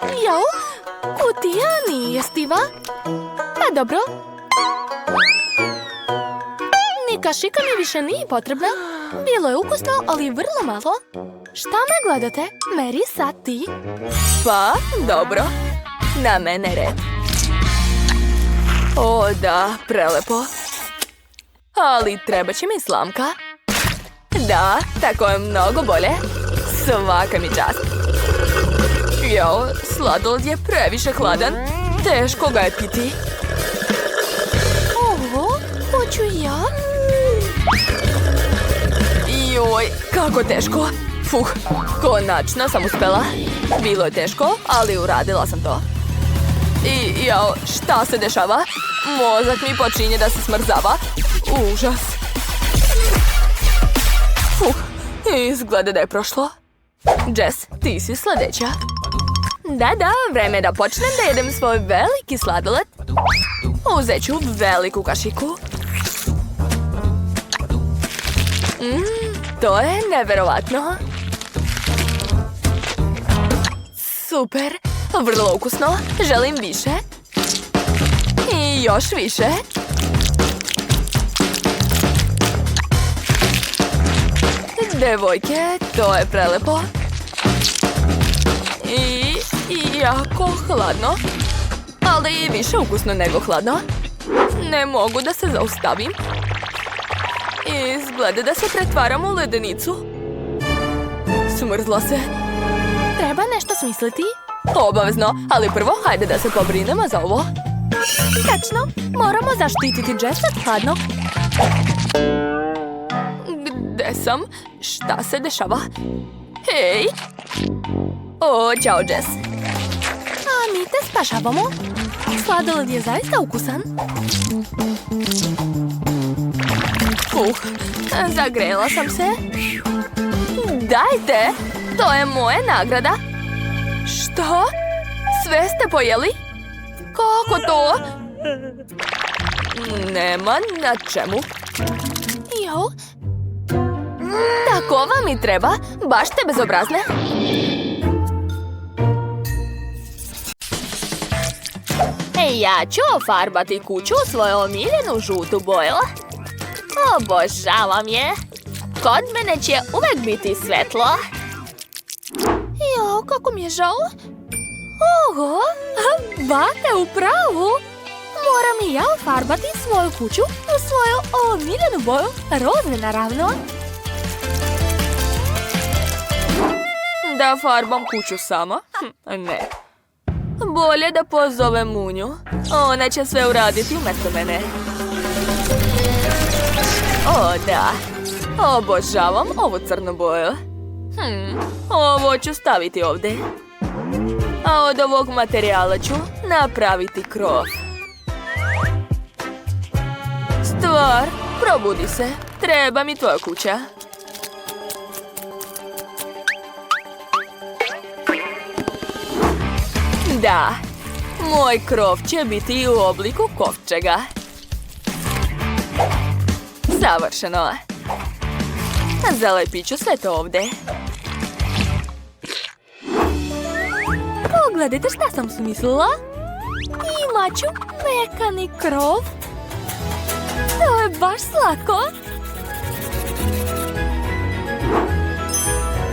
Jo, kutija nije jestiva. A dobro. Ni kašika mi više nije potrebna. Bilo je ukusno, ali vrlo malo. Šta me gledate? Mary, sad ti. Pa, dobro. Na mene red. O da, prelepo. Ali treba će mi slamka. Da, tako je mnogo bolje. Svaka mi čast. Jao, sladoled je previše hladan. Teško ga je piti. Ovo, hoću ja. Joj, kako teško. Fuh, konačno sam uspela. Bilo je teško, ali uradila sam to. I jao, šta se dešava? Mozak mi počinje da se smrzava. Užas. Fuh, izgleda da je prošlo. Jess, ti si sljedeća. Da, vreme je da počnem da jedem svoj veliki sladoled. Uzet ću veliku kašiku. To je neverovatno. Super, vrlo ukusno. Želim više. I još više. Devojke, to je prelepo. I jako hladno. Ali i više ukusno nego hladno. Ne mogu da se zaustavim. Izgleda da se pretvaram u ledenicu. Smrzla se. Treba nešto smisliti. Obavezno, ali prvo hajde da se pobrinemo za ovo. Tačno, moramo zaštititi Jess od hladnog. Gde sam? Šta se dešava? Hej! O, čao Jess. A mi te spašavamo. Sladoled je zaista ukusan. Zagrela sam se. Dajte! To je moja nagrada. Što? Sve ste pojeli? Kako to? Nema na čemu. Jo, Tako vam i treba. Baš te bezobrazne. Ja ću ofarbati kuću u svoju omiljenu žutu boju. Obožavam je. Kod mene će uvek biti svetlo. jo, kako mi je žao. Oho, bate u pravu. Moram i ja ofarbati svoju kuću u svoju omiljenu boju, roze naravno. Da farbam kuću sama? Ne. Bolje da pozovem Munju. Ona će sve uraditi umjesto mene. O, da. Obožavam ovu crnu boju. Ovo ću staviti ovdje. A od ovog materijala ću napraviti krov. Stvar, probudi se. Treba mi tvoja kuća. Da, moj krov će biti u obliku kovčega. Savršeno. Zalepit ću sve to ovdje. Pogledajte šta sam smislila. Imat ću mekani krov. To je baš slatko.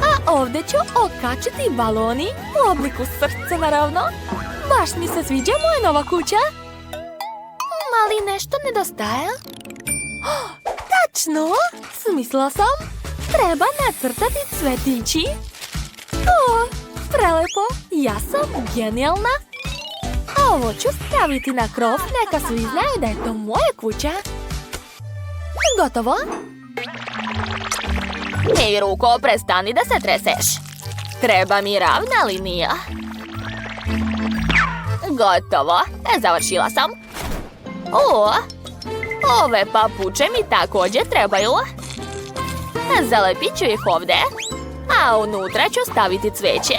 A ovdje ću okačiti baloni u obliku srca naravno. Baš mi se sviđa moja nova kuća. Ali nešto nedostaje. Tačno! Smislila sam. Treba nacrtati cvetići. O, prelepo. Ja sam genijalna. A ovo ću staviti na krov. Neka svi znaju da je to moja kuća. Gotovo. Hej, Ruko, prestani da se treseš. Treba mi ravna linija. Gotovo, završila sam. O, ove papuče mi također trebaju. Zalepit ću ih ovdje, a unutra ću staviti cveće.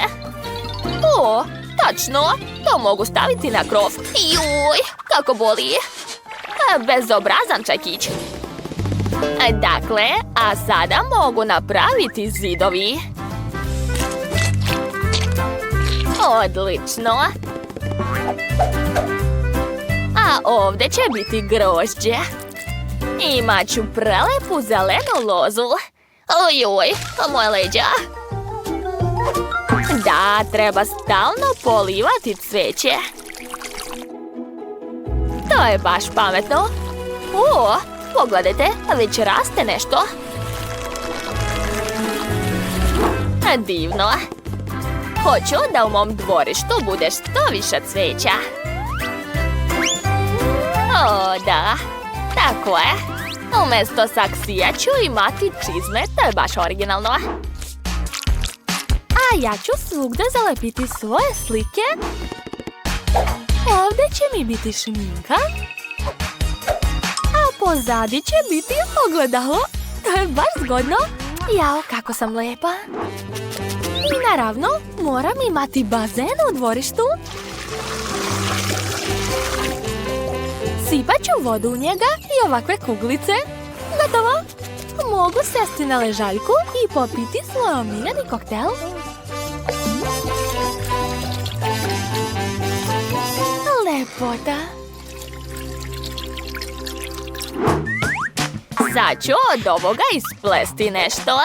O, tačno, to mogu staviti na krov. Juj, kako boli. Bezobrazan čekić. Dakle, a sada mogu napraviti zidovi. Odlično. A ovdje će biti grožđe. Imat ću prelepu zelenu lozu. Ojoj, moje leđa. Da, treba stalno polivati cveće. To je baš pametno. O, pogledajte, već raste nešto. Divno. Hoću da u mom dvorištu bude što više cveća. O, da. Tako je. Umjesto saksija ću imati čizme, to je baš originalno. A ja ću svugdje zalepiti svoje slike. Ovdje će mi biti šminka. A pozadi će biti ogledalo. To je baš zgodno. Jao, kako sam lijepa. I naravno, moram imati bazen u dvorištu. Sipat ću vodu u njega i ovakve kuglice. Gotovo. Mogu sjesti na ležaljku i popiti svoj omiljeni koktel. Lepota. Sad ću od ovoga isplesti nešto.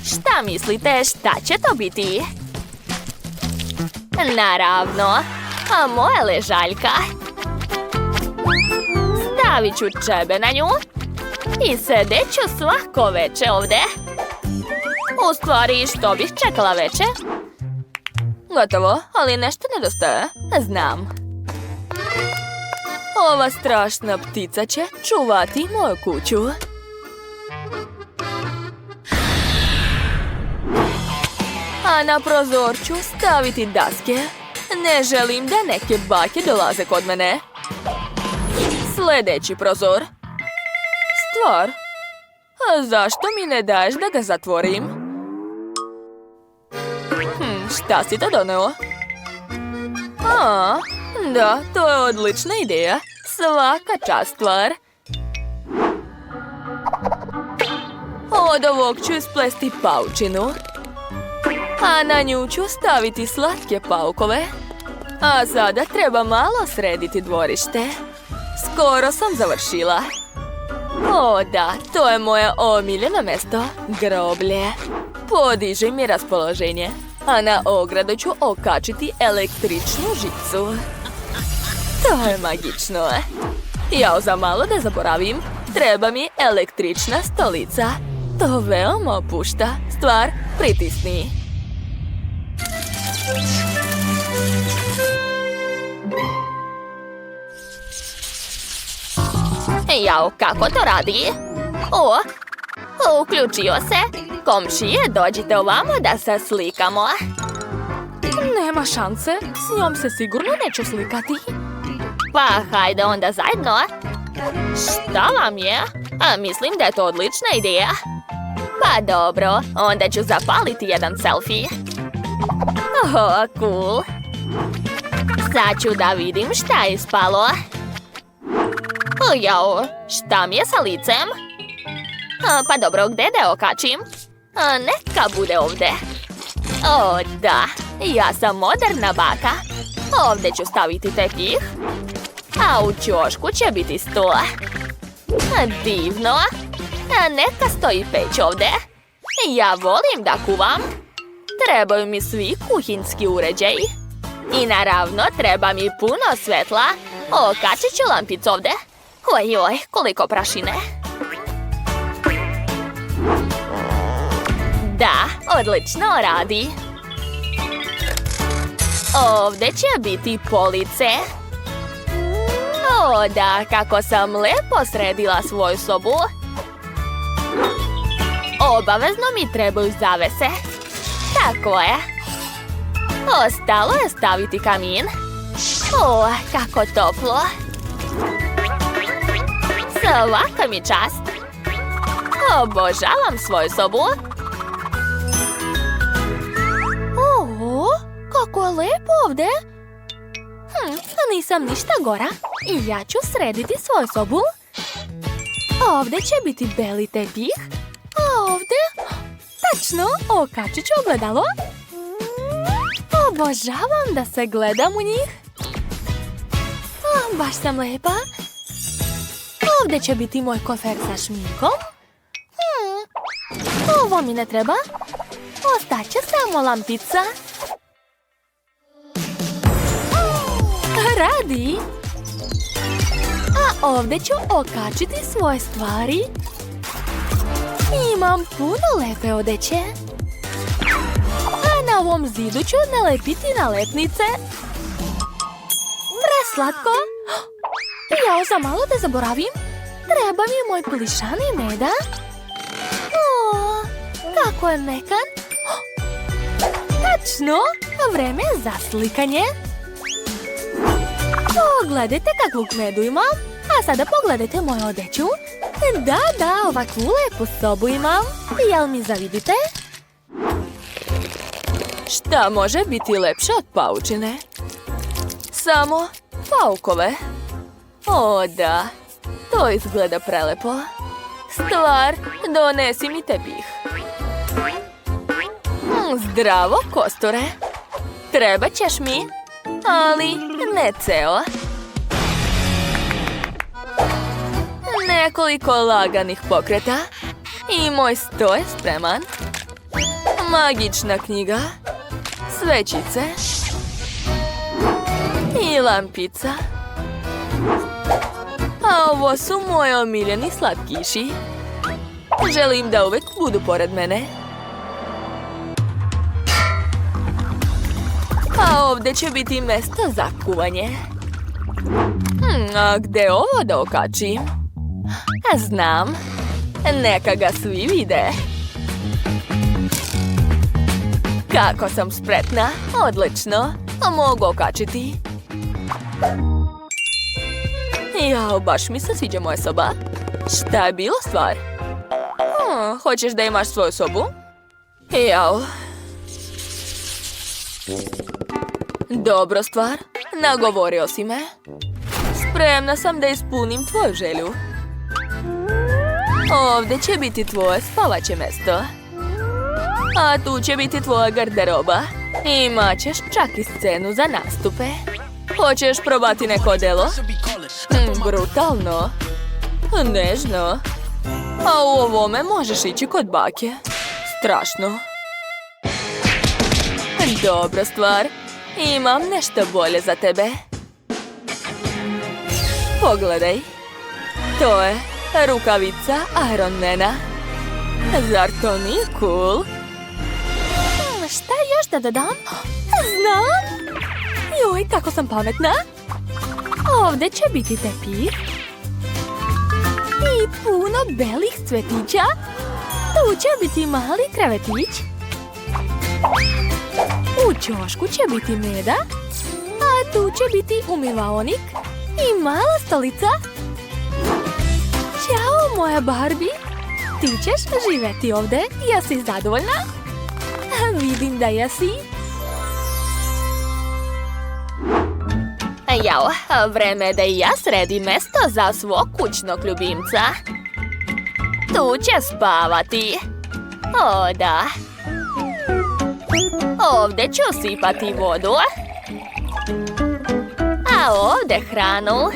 Šta mislite, šta će to biti? Naravno, a moja ležaljka. Stavit ću čebe na nju i sedet ću svako veče ovdje. U stvari, što bih čekala veče? Gotovo, ali nešto nedostaje. Znam. Ova strašna ptica će čuvati moju kuću. A na prozor ću staviti daske. Ne želim da neke bake dolaze kod mene. Sljedeći prozor. Stvar. A zašto mi ne daješ da ga zatvorim? Šta si to doneo? Da, to je odlična ideja. Svaka čast, stvar. Od ovog ću isplesti paučinu. A na nju ću staviti slatke paukove. A sada treba malo srediti dvorište. Skoro sam završila. O da, to je moje omiljeno mjesto. Groblje. Podiže mi raspoloženje. A na ogradu ću okačiti električnu žicu. To je magično. Jao, za malo da zaboravim. Treba mi električna stolica. To veoma opušta. Stvar, pritisni. Jao, kako to radi? O, uključio se. Komšije, dođite ovamo da se slikamo. Nema šanse, s njom se sigurno neću slikati. Pa, hajde onda zajedno. Šta vam je? Mislim da je to odlična ideja. Pa dobro, onda ću zapaliti jedan selfie. Oh, cool. Sad ću da vidim šta je ispalo. Jao, šta mi je sa licem? Pa dobro, gdje da okačim? Neka bude ovdje. O, da, ja sam moderna baka. Ovdje ću staviti tepih. A u ćošku će biti stol. Divno. Neka stoji peć ovdje. Ja volim da kuvam. Trebaju mi svi kuhinski uređaji. I naravno, treba mi puno svetla. Okačit ću lampicu ovdje. Oj, koliko prašine. Da, odlično radi. Ovdje će biti police. O, da, kako sam lepo sredila svoju sobu. Obavezno mi trebaju zavese. Tako je. Ostalo je staviti kamin. O, kako toplo. Svaka mi čast. Obožavam svoju sobu. O, kako je lepo ovdje. Nisam ništa gora. I ja ću srediti svoju sobu. Ovdje će biti beli tepih. A ovdje, tačno, okačit ću ogledalo. Obožavam da se gledam u njih. Baš sam lepa. Ovdje će biti moj kofer sa šminkom. Ovo mi ne treba. Ostaće samo lampica. Radi. A ovdje ću okačiti svoje stvari. Imam puno lepe odeće. A na ovom zidu ću nalepiti nalepnice. Preslatko. Jao, za malo da zaboravim. Treba mi moj plišani meda. O, kako je mekan. Tačno, vreme za slikanje. Pogledajte kakvog medu imam. A sada pogledajte moju odeću. Da, ovakvu lepu sobu imam. Jel mi zavidite? Šta može biti lepše od paučine? Samo paukove. O, da. To izgleda prelepo. Stvar, donesi mi tepih. Zdravo, kostore. Treba ćeš mi, ali ne ceo. Nekoliko laganih pokreta i moj sto je spreman. Magična knjiga, svećice i lampica. A ovo su moji omiljeni slatkiši. Želim da uvek budu pored mene. A ovdje će biti mjesto za kuvanje. A gdje ovo da okačim? Znam. Neka ga svi vide. Kako sam spretna. Odlično. Mogu okačiti. Jao, baš mi se sviđa moja soba. Šta je bilo stvar? Hoćeš da imaš svoju sobu? Jao. Dobro stvar. Nagovorio si me. Spremna sam da ispunim tvoju želju. Ovdje će biti tvoje spavaće mjesto. A tu će biti tvoja garderoba. Imaćeš čak i scenu za nastupe. Hoćeš probati neko delo? Brutalno. Nežno. A u ovome možeš ići kod bake. Strašno. Dobra stvar. Imam nešto bolje za tebe. Pogledaj. To je rukavica Ironmana. Zar to nije cool? Šta još da dodam? Znam! Joj, kako sam pametna! Ovdje će biti tepih. I puno belih cvetića. Tu će biti mali krevetić. U ćošku će biti meda. A tu će biti umivaonik. I mala stolica. Ćao, moja Barbie. Ti ćeš živjeti ovdje. Jesi zadovoljna? Vidim da jesi. Jao, vreme je da i ja sredim mjesto za svog kućnog ljubimca. Tu će spavati. O, da. Ovdje ću sipati vodu. A ovdje hranu.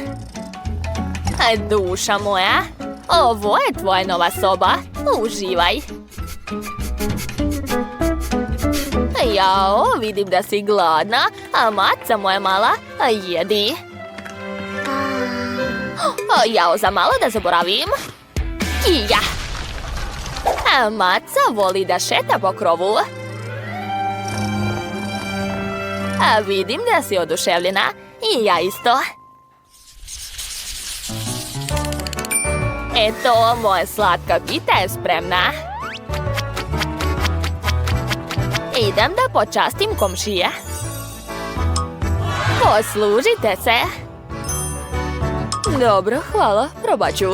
Duša moja, ovo je tvoja nova soba. Uživaj. Jao, vidim da si gladna, a maca moja mala, jedi. Jao, za malo da zaboravim. Kija. A maca voli da šeta po krovu. A vidim da si oduševljena, i ja isto. Eto, moja slatka pita je spremna. Idem da počastim komšije. Poslužite se. Dobro, hvala, probat ću.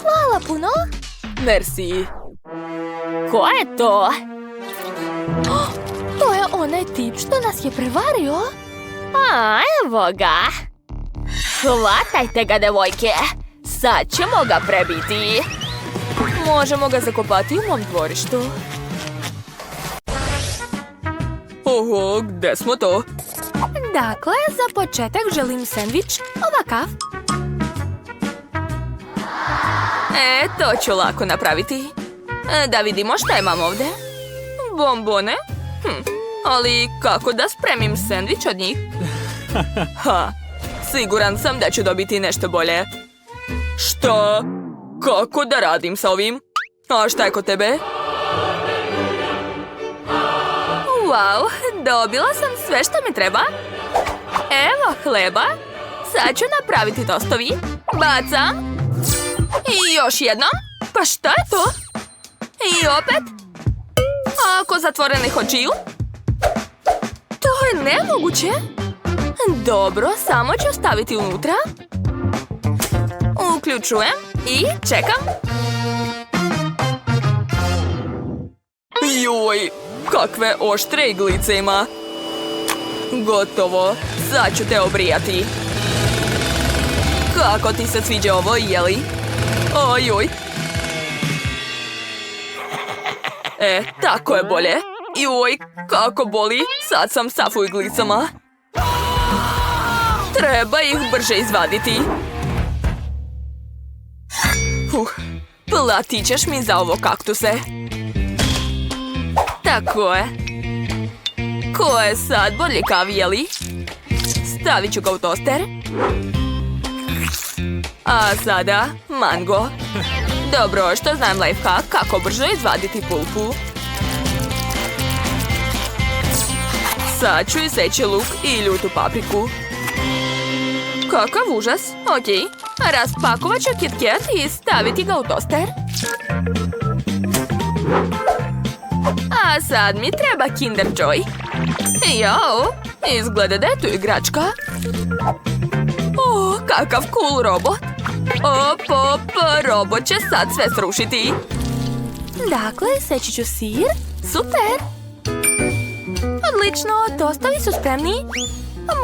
Hvala puno. Merci. Ko je to? To je onaj tip što nas je prevario. A, evo ga. Hvatajte ga, devojke. Sad ćemo ga prebiti. Možemo ga zakopati u mom dvorištu. Oho, gde smo to? Dakle, za početak želim sendvič ovakav. To ću lako napraviti. Da vidimo šta imam ovdje. Bombone? Ali kako da spremim sendvič od njih? Ha, siguran sam da ću dobiti nešto bolje. Što? Kako da radim sa ovim? A šta je kod tebe? Wow, dobila sam sve što mi treba. Evo hleba. Sad ću napraviti tostovi. Bacam. I još jednom. Pa šta je to? I opet. Ako zatvorenih očiju. To je nemoguće. Dobro, samo ću staviti unutra. Uključujem i čekam. Joj, kakve oštre iglice ima. Gotovo, sad ću te obrijati. Kako ti se sviđa ovo, jeli? Ojoj. Tako je bolje. Joj, kako boli. Sad sam sav u iglicama. Treba ih brže izvaditi. Platit ćeš mi za ovo, kaktuse. Tako je. Ko je sad bodljikav, jeli? Stavit ću ga u toster. A sada mango. Dobro, što znam lifehack kako brzo izvaditi pulpu. Sad ću iseći luk i ljutu papriku. Kakav užas. Okej. Raspakovat ću Kit Kat i staviti ga u toster. A sad mi treba Kinder Joy. Jao, izgleda da je tu igračka. O, kakav cool robot. Op, robot će sad sve srušiti. Dakle, seći ću sir. Super! Odlično, tostovi su spremni.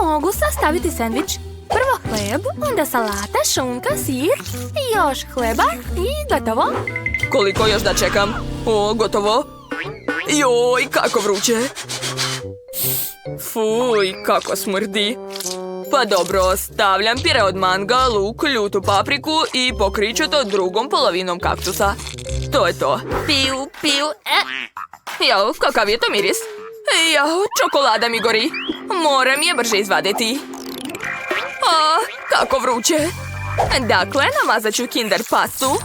Mogu sastaviti sendvič. Prvo hleb, onda salata, šunka, sir, još hleba i gotovo. Koliko još da čekam? O, gotovo. Joj, kako vruće. Fuj, kako smrdi. Pa dobro, stavljam pire od manga, luk, ljutu papriku i pokriću to drugom polovinom kaktusa. To je to. Piu, piu, Jao, kakav je to miris? Jao, čokolada mi gori. Moram je brže izvaditi. A, kako vruće. Dakle, namazat ću Kinder pastu.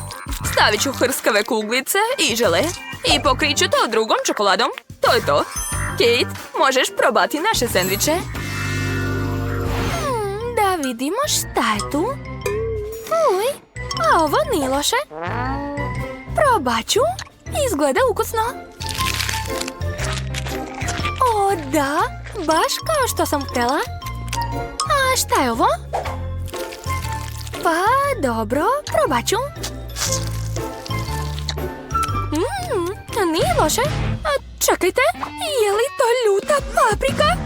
Stavit ću hrskave kuglice i žele. I pokriću to drugom čokoladom. To je to. Kate, možeš probati naše sendviče? Da vidimo šta je tu. Fuj, a ovo nije loše. Probat ću. Izgleda ukusno. O, da, baš kao što sam htjela. A šta je ovo? Pa, dobro, probat ću. Nije loše. A, čekajte, je li to ljuta paprika?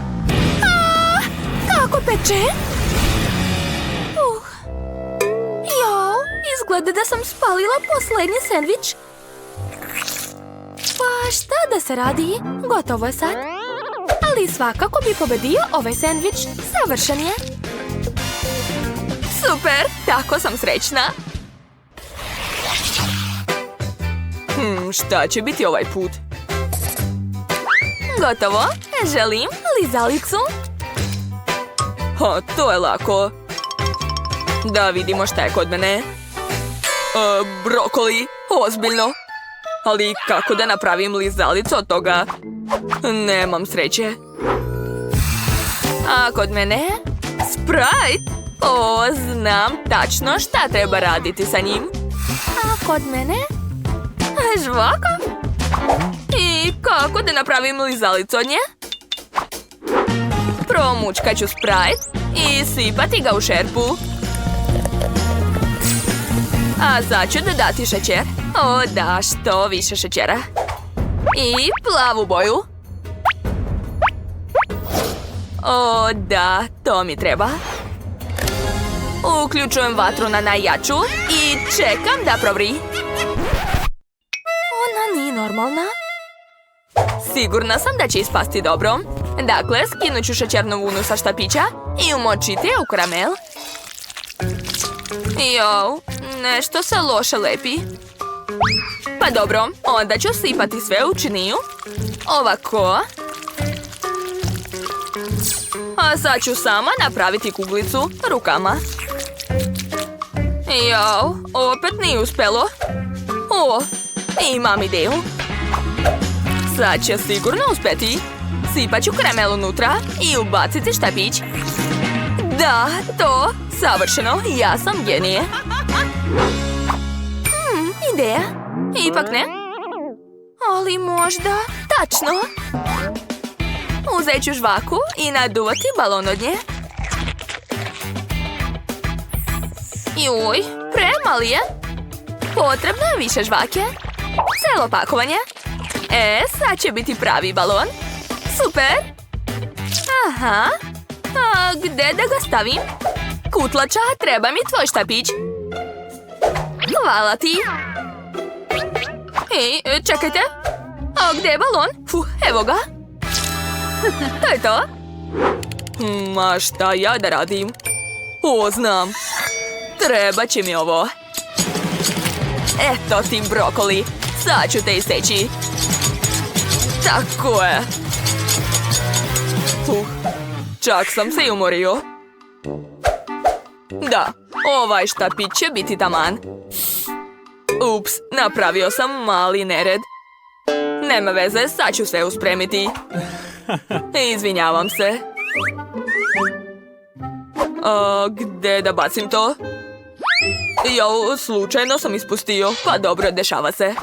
A, kako peče? Jao, izgleda da sam spalila posljednji sendvič. Pa šta da se radi? Gotovo je sad. Ali svakako bi pobedio ovaj sendvič. Savršen je. Super, tako sam srećna. Šta će biti ovaj put? gotovo. Želim lizalicu. To je lako. Da vidimo šta je kod mene. Brokoli, ozbiljno. Ali kako da napravim lizalicu od toga? Nemam sreće. A kod mene? Sprite! O, znam tačno šta treba raditi sa njim. A kod mene? Žvaka? I kako da napravim lizalicu od nje? Promučkat ću Sprite i sipati ga u šerpu. A sad ću dodati šećer. O da, što više šećera. I plavu boju. O da, to mi treba. Uključujem vatru na najjaču i čekam da provri. Ona nije normalna. Sigurna sam da će ispasti dobro. Dakle, skinut ću šećernu vunu sa štapića i umočiti je u karamel. Jao, nešto se loše lepi. Pa dobro, onda ću sipati sve u činiju. Ovako. A sad ću sama napraviti kuglicu rukama. Jao, opet nije uspelo. O, imam ideju. Sad će sigurno uspjeti. Sipat ću kremel unutra i ubaciti štapić. Da, to, savršeno, ja sam genije. Ideja, ipak ne. Ali možda, tačno. Uzet ću žvaku i naduvati balon od nje. Juj, premali je. Potrebno je više žvake. Celo pakovanje. Sad će biti pravi balon. Super. Aha. A gdje da ga stavim? Kutlača, treba mi tvoj štapić. Hvala ti. Ej, čekajte. A gdje je balon? Evo ga. To je to. Ma šta ja da radim? O, znam. Treba će mi ovo. Eto ti brokoli. Sad ću te iseći. Tako je. Čak sam se i umorio. Da, ovaj štapić će biti taman. Ups, napravio sam mali nered. Nema veze, sad ću sve uspremiti. Izvinjavam se. Gdje da bacim to? Jo, slučajno sam ispustio. Pa dobro, dešava se.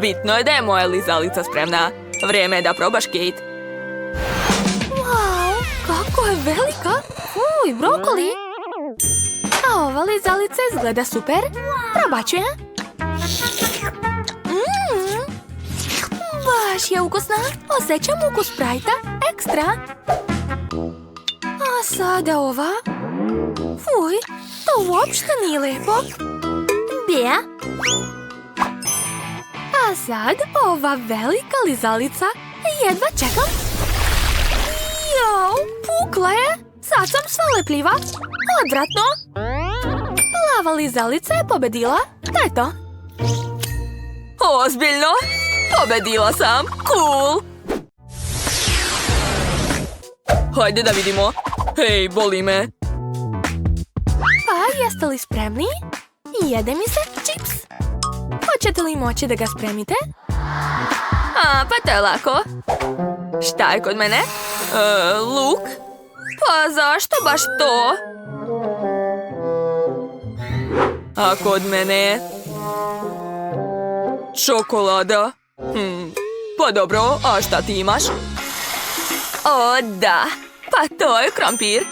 Bitno je da je moja lizalica spremna. Vrijeme je da probaš, Kate. Wow, kako je velika. Uj, brokoli. A ova lizalica izgleda super. Probat ću je. Baš je ukusna. Osjećam ukus Sprajta. Ekstra. A sada ova. Fuj, to uopšte nije lepo. Bija. A sad ova velika lizalica. Jedva čekam. Jao, pukla je. Sad sam sva lepljiva. Odvratno. Plava lizalica je pobedila. To je to. Ozbiljno? Pobedila sam. Cool. Hajde da vidimo. Hej, boli me. Pa, jeste li spremni? Jede mi se čips. Hoćete li moći da ga spremite? Pa to je lako. Šta je kod mene? Luk? Pa zašto baš to? A kod mene? Čokolada. Pa dobro, a šta ti imaš? O, da. Pa to je krompir.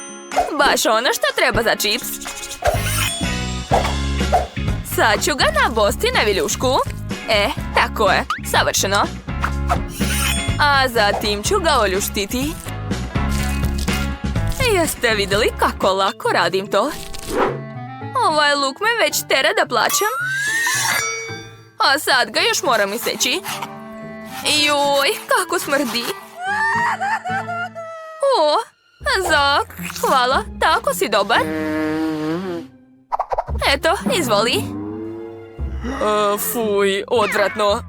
Baš ono što treba za čips. Sad ću ga nabosti na viljušku. Tako je. Savršeno. A zatim ću ga oljuštiti. Jeste vidjeli kako lako radim to? Ovaj luk me već tera da plaćam. A sad ga još moram iseći. Juj, kako smrdi. O, Zak, hvala, tako si dobar. Eto, izvoli. Fuj, odvratno.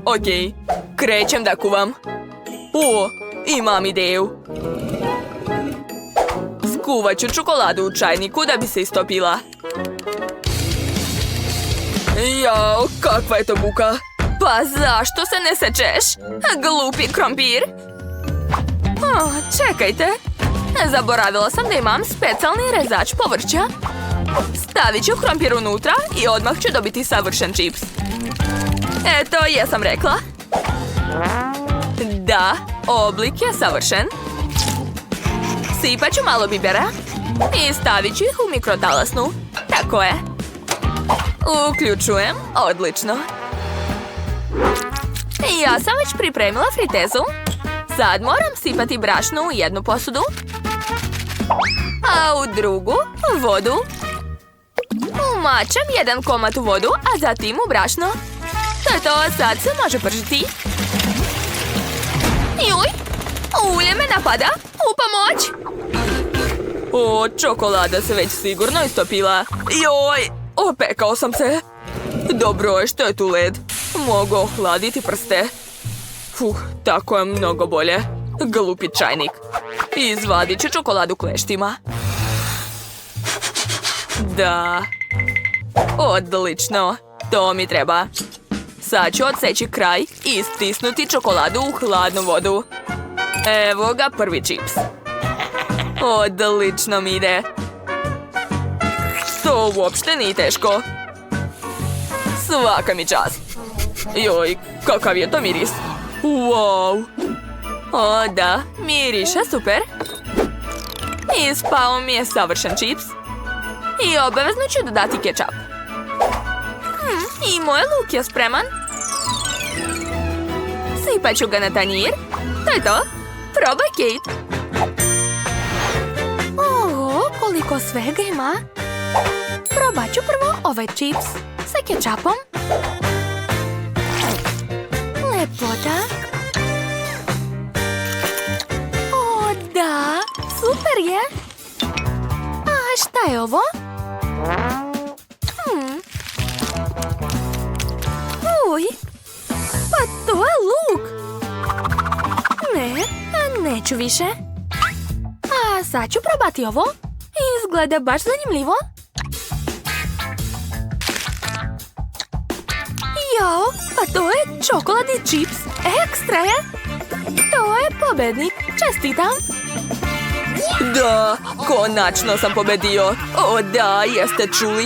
Okej, krećem da kuvam. O, imam ideju. Skuvat ću čokoladu u čajniku da bi se istopila. Jao, kakva je to buka. Pa zašto se ne sečeš? Glupi krompir. Čekajte. Zaboravila sam da imam specijalni rezač povrća. Stavit ću krompir unutra i odmah ću dobiti savršen čips. Eto, jesam rekla. Da, oblik je savršen. Sipat ću malo bibera i stavit ću ih u mikrotalasnu. Tako je. Uključujem. Odlično. Ja sam već pripremila fritezu. Sad moram sipati brašno u jednu posudu, a u drugu vodu. Umačem jedan komad u vodu, a zatim u brašno. To je to, sad se može pržiti. Juj, ulje me napada. U pomoć. O, čokolada se već sigurno istopila. Joj, opekao sam se. Dobro, što je tu led? Mogu ohladiti prste. Tako je mnogo bolje. Glupi čajnik. Izvadit ću čokoladu kleštima. Da. Odlično. To mi treba. Sad ću odseći kraj i stisnuti čokoladu u hladnu vodu. Evo ga prvi čips. Odlično mi ide. To uopšte nije teško. Svaka mi čast. Joj, kakav je to miris. Wow. O da, miriše super. Ispao mi je savršen čips. I obavezno ću dodati kečap. I moj luk je spreman. Sipat ću ga na tanjir. To je to. Probaj, Kate. Oho, koliko svega ima. Probat ću prvo ovaj čips sa kečapom. Lepota. O, da, super je. A šta je ovo? Uj, pa to je luk. Ne, neću više. A sad ću probati ovo. Izgleda baš zanimljivo. Jao, pa to je čokoladni čips. Ekstra je. To je pobednik. Čestitam. Da, konačno sam pobedio. O da, jeste čuli?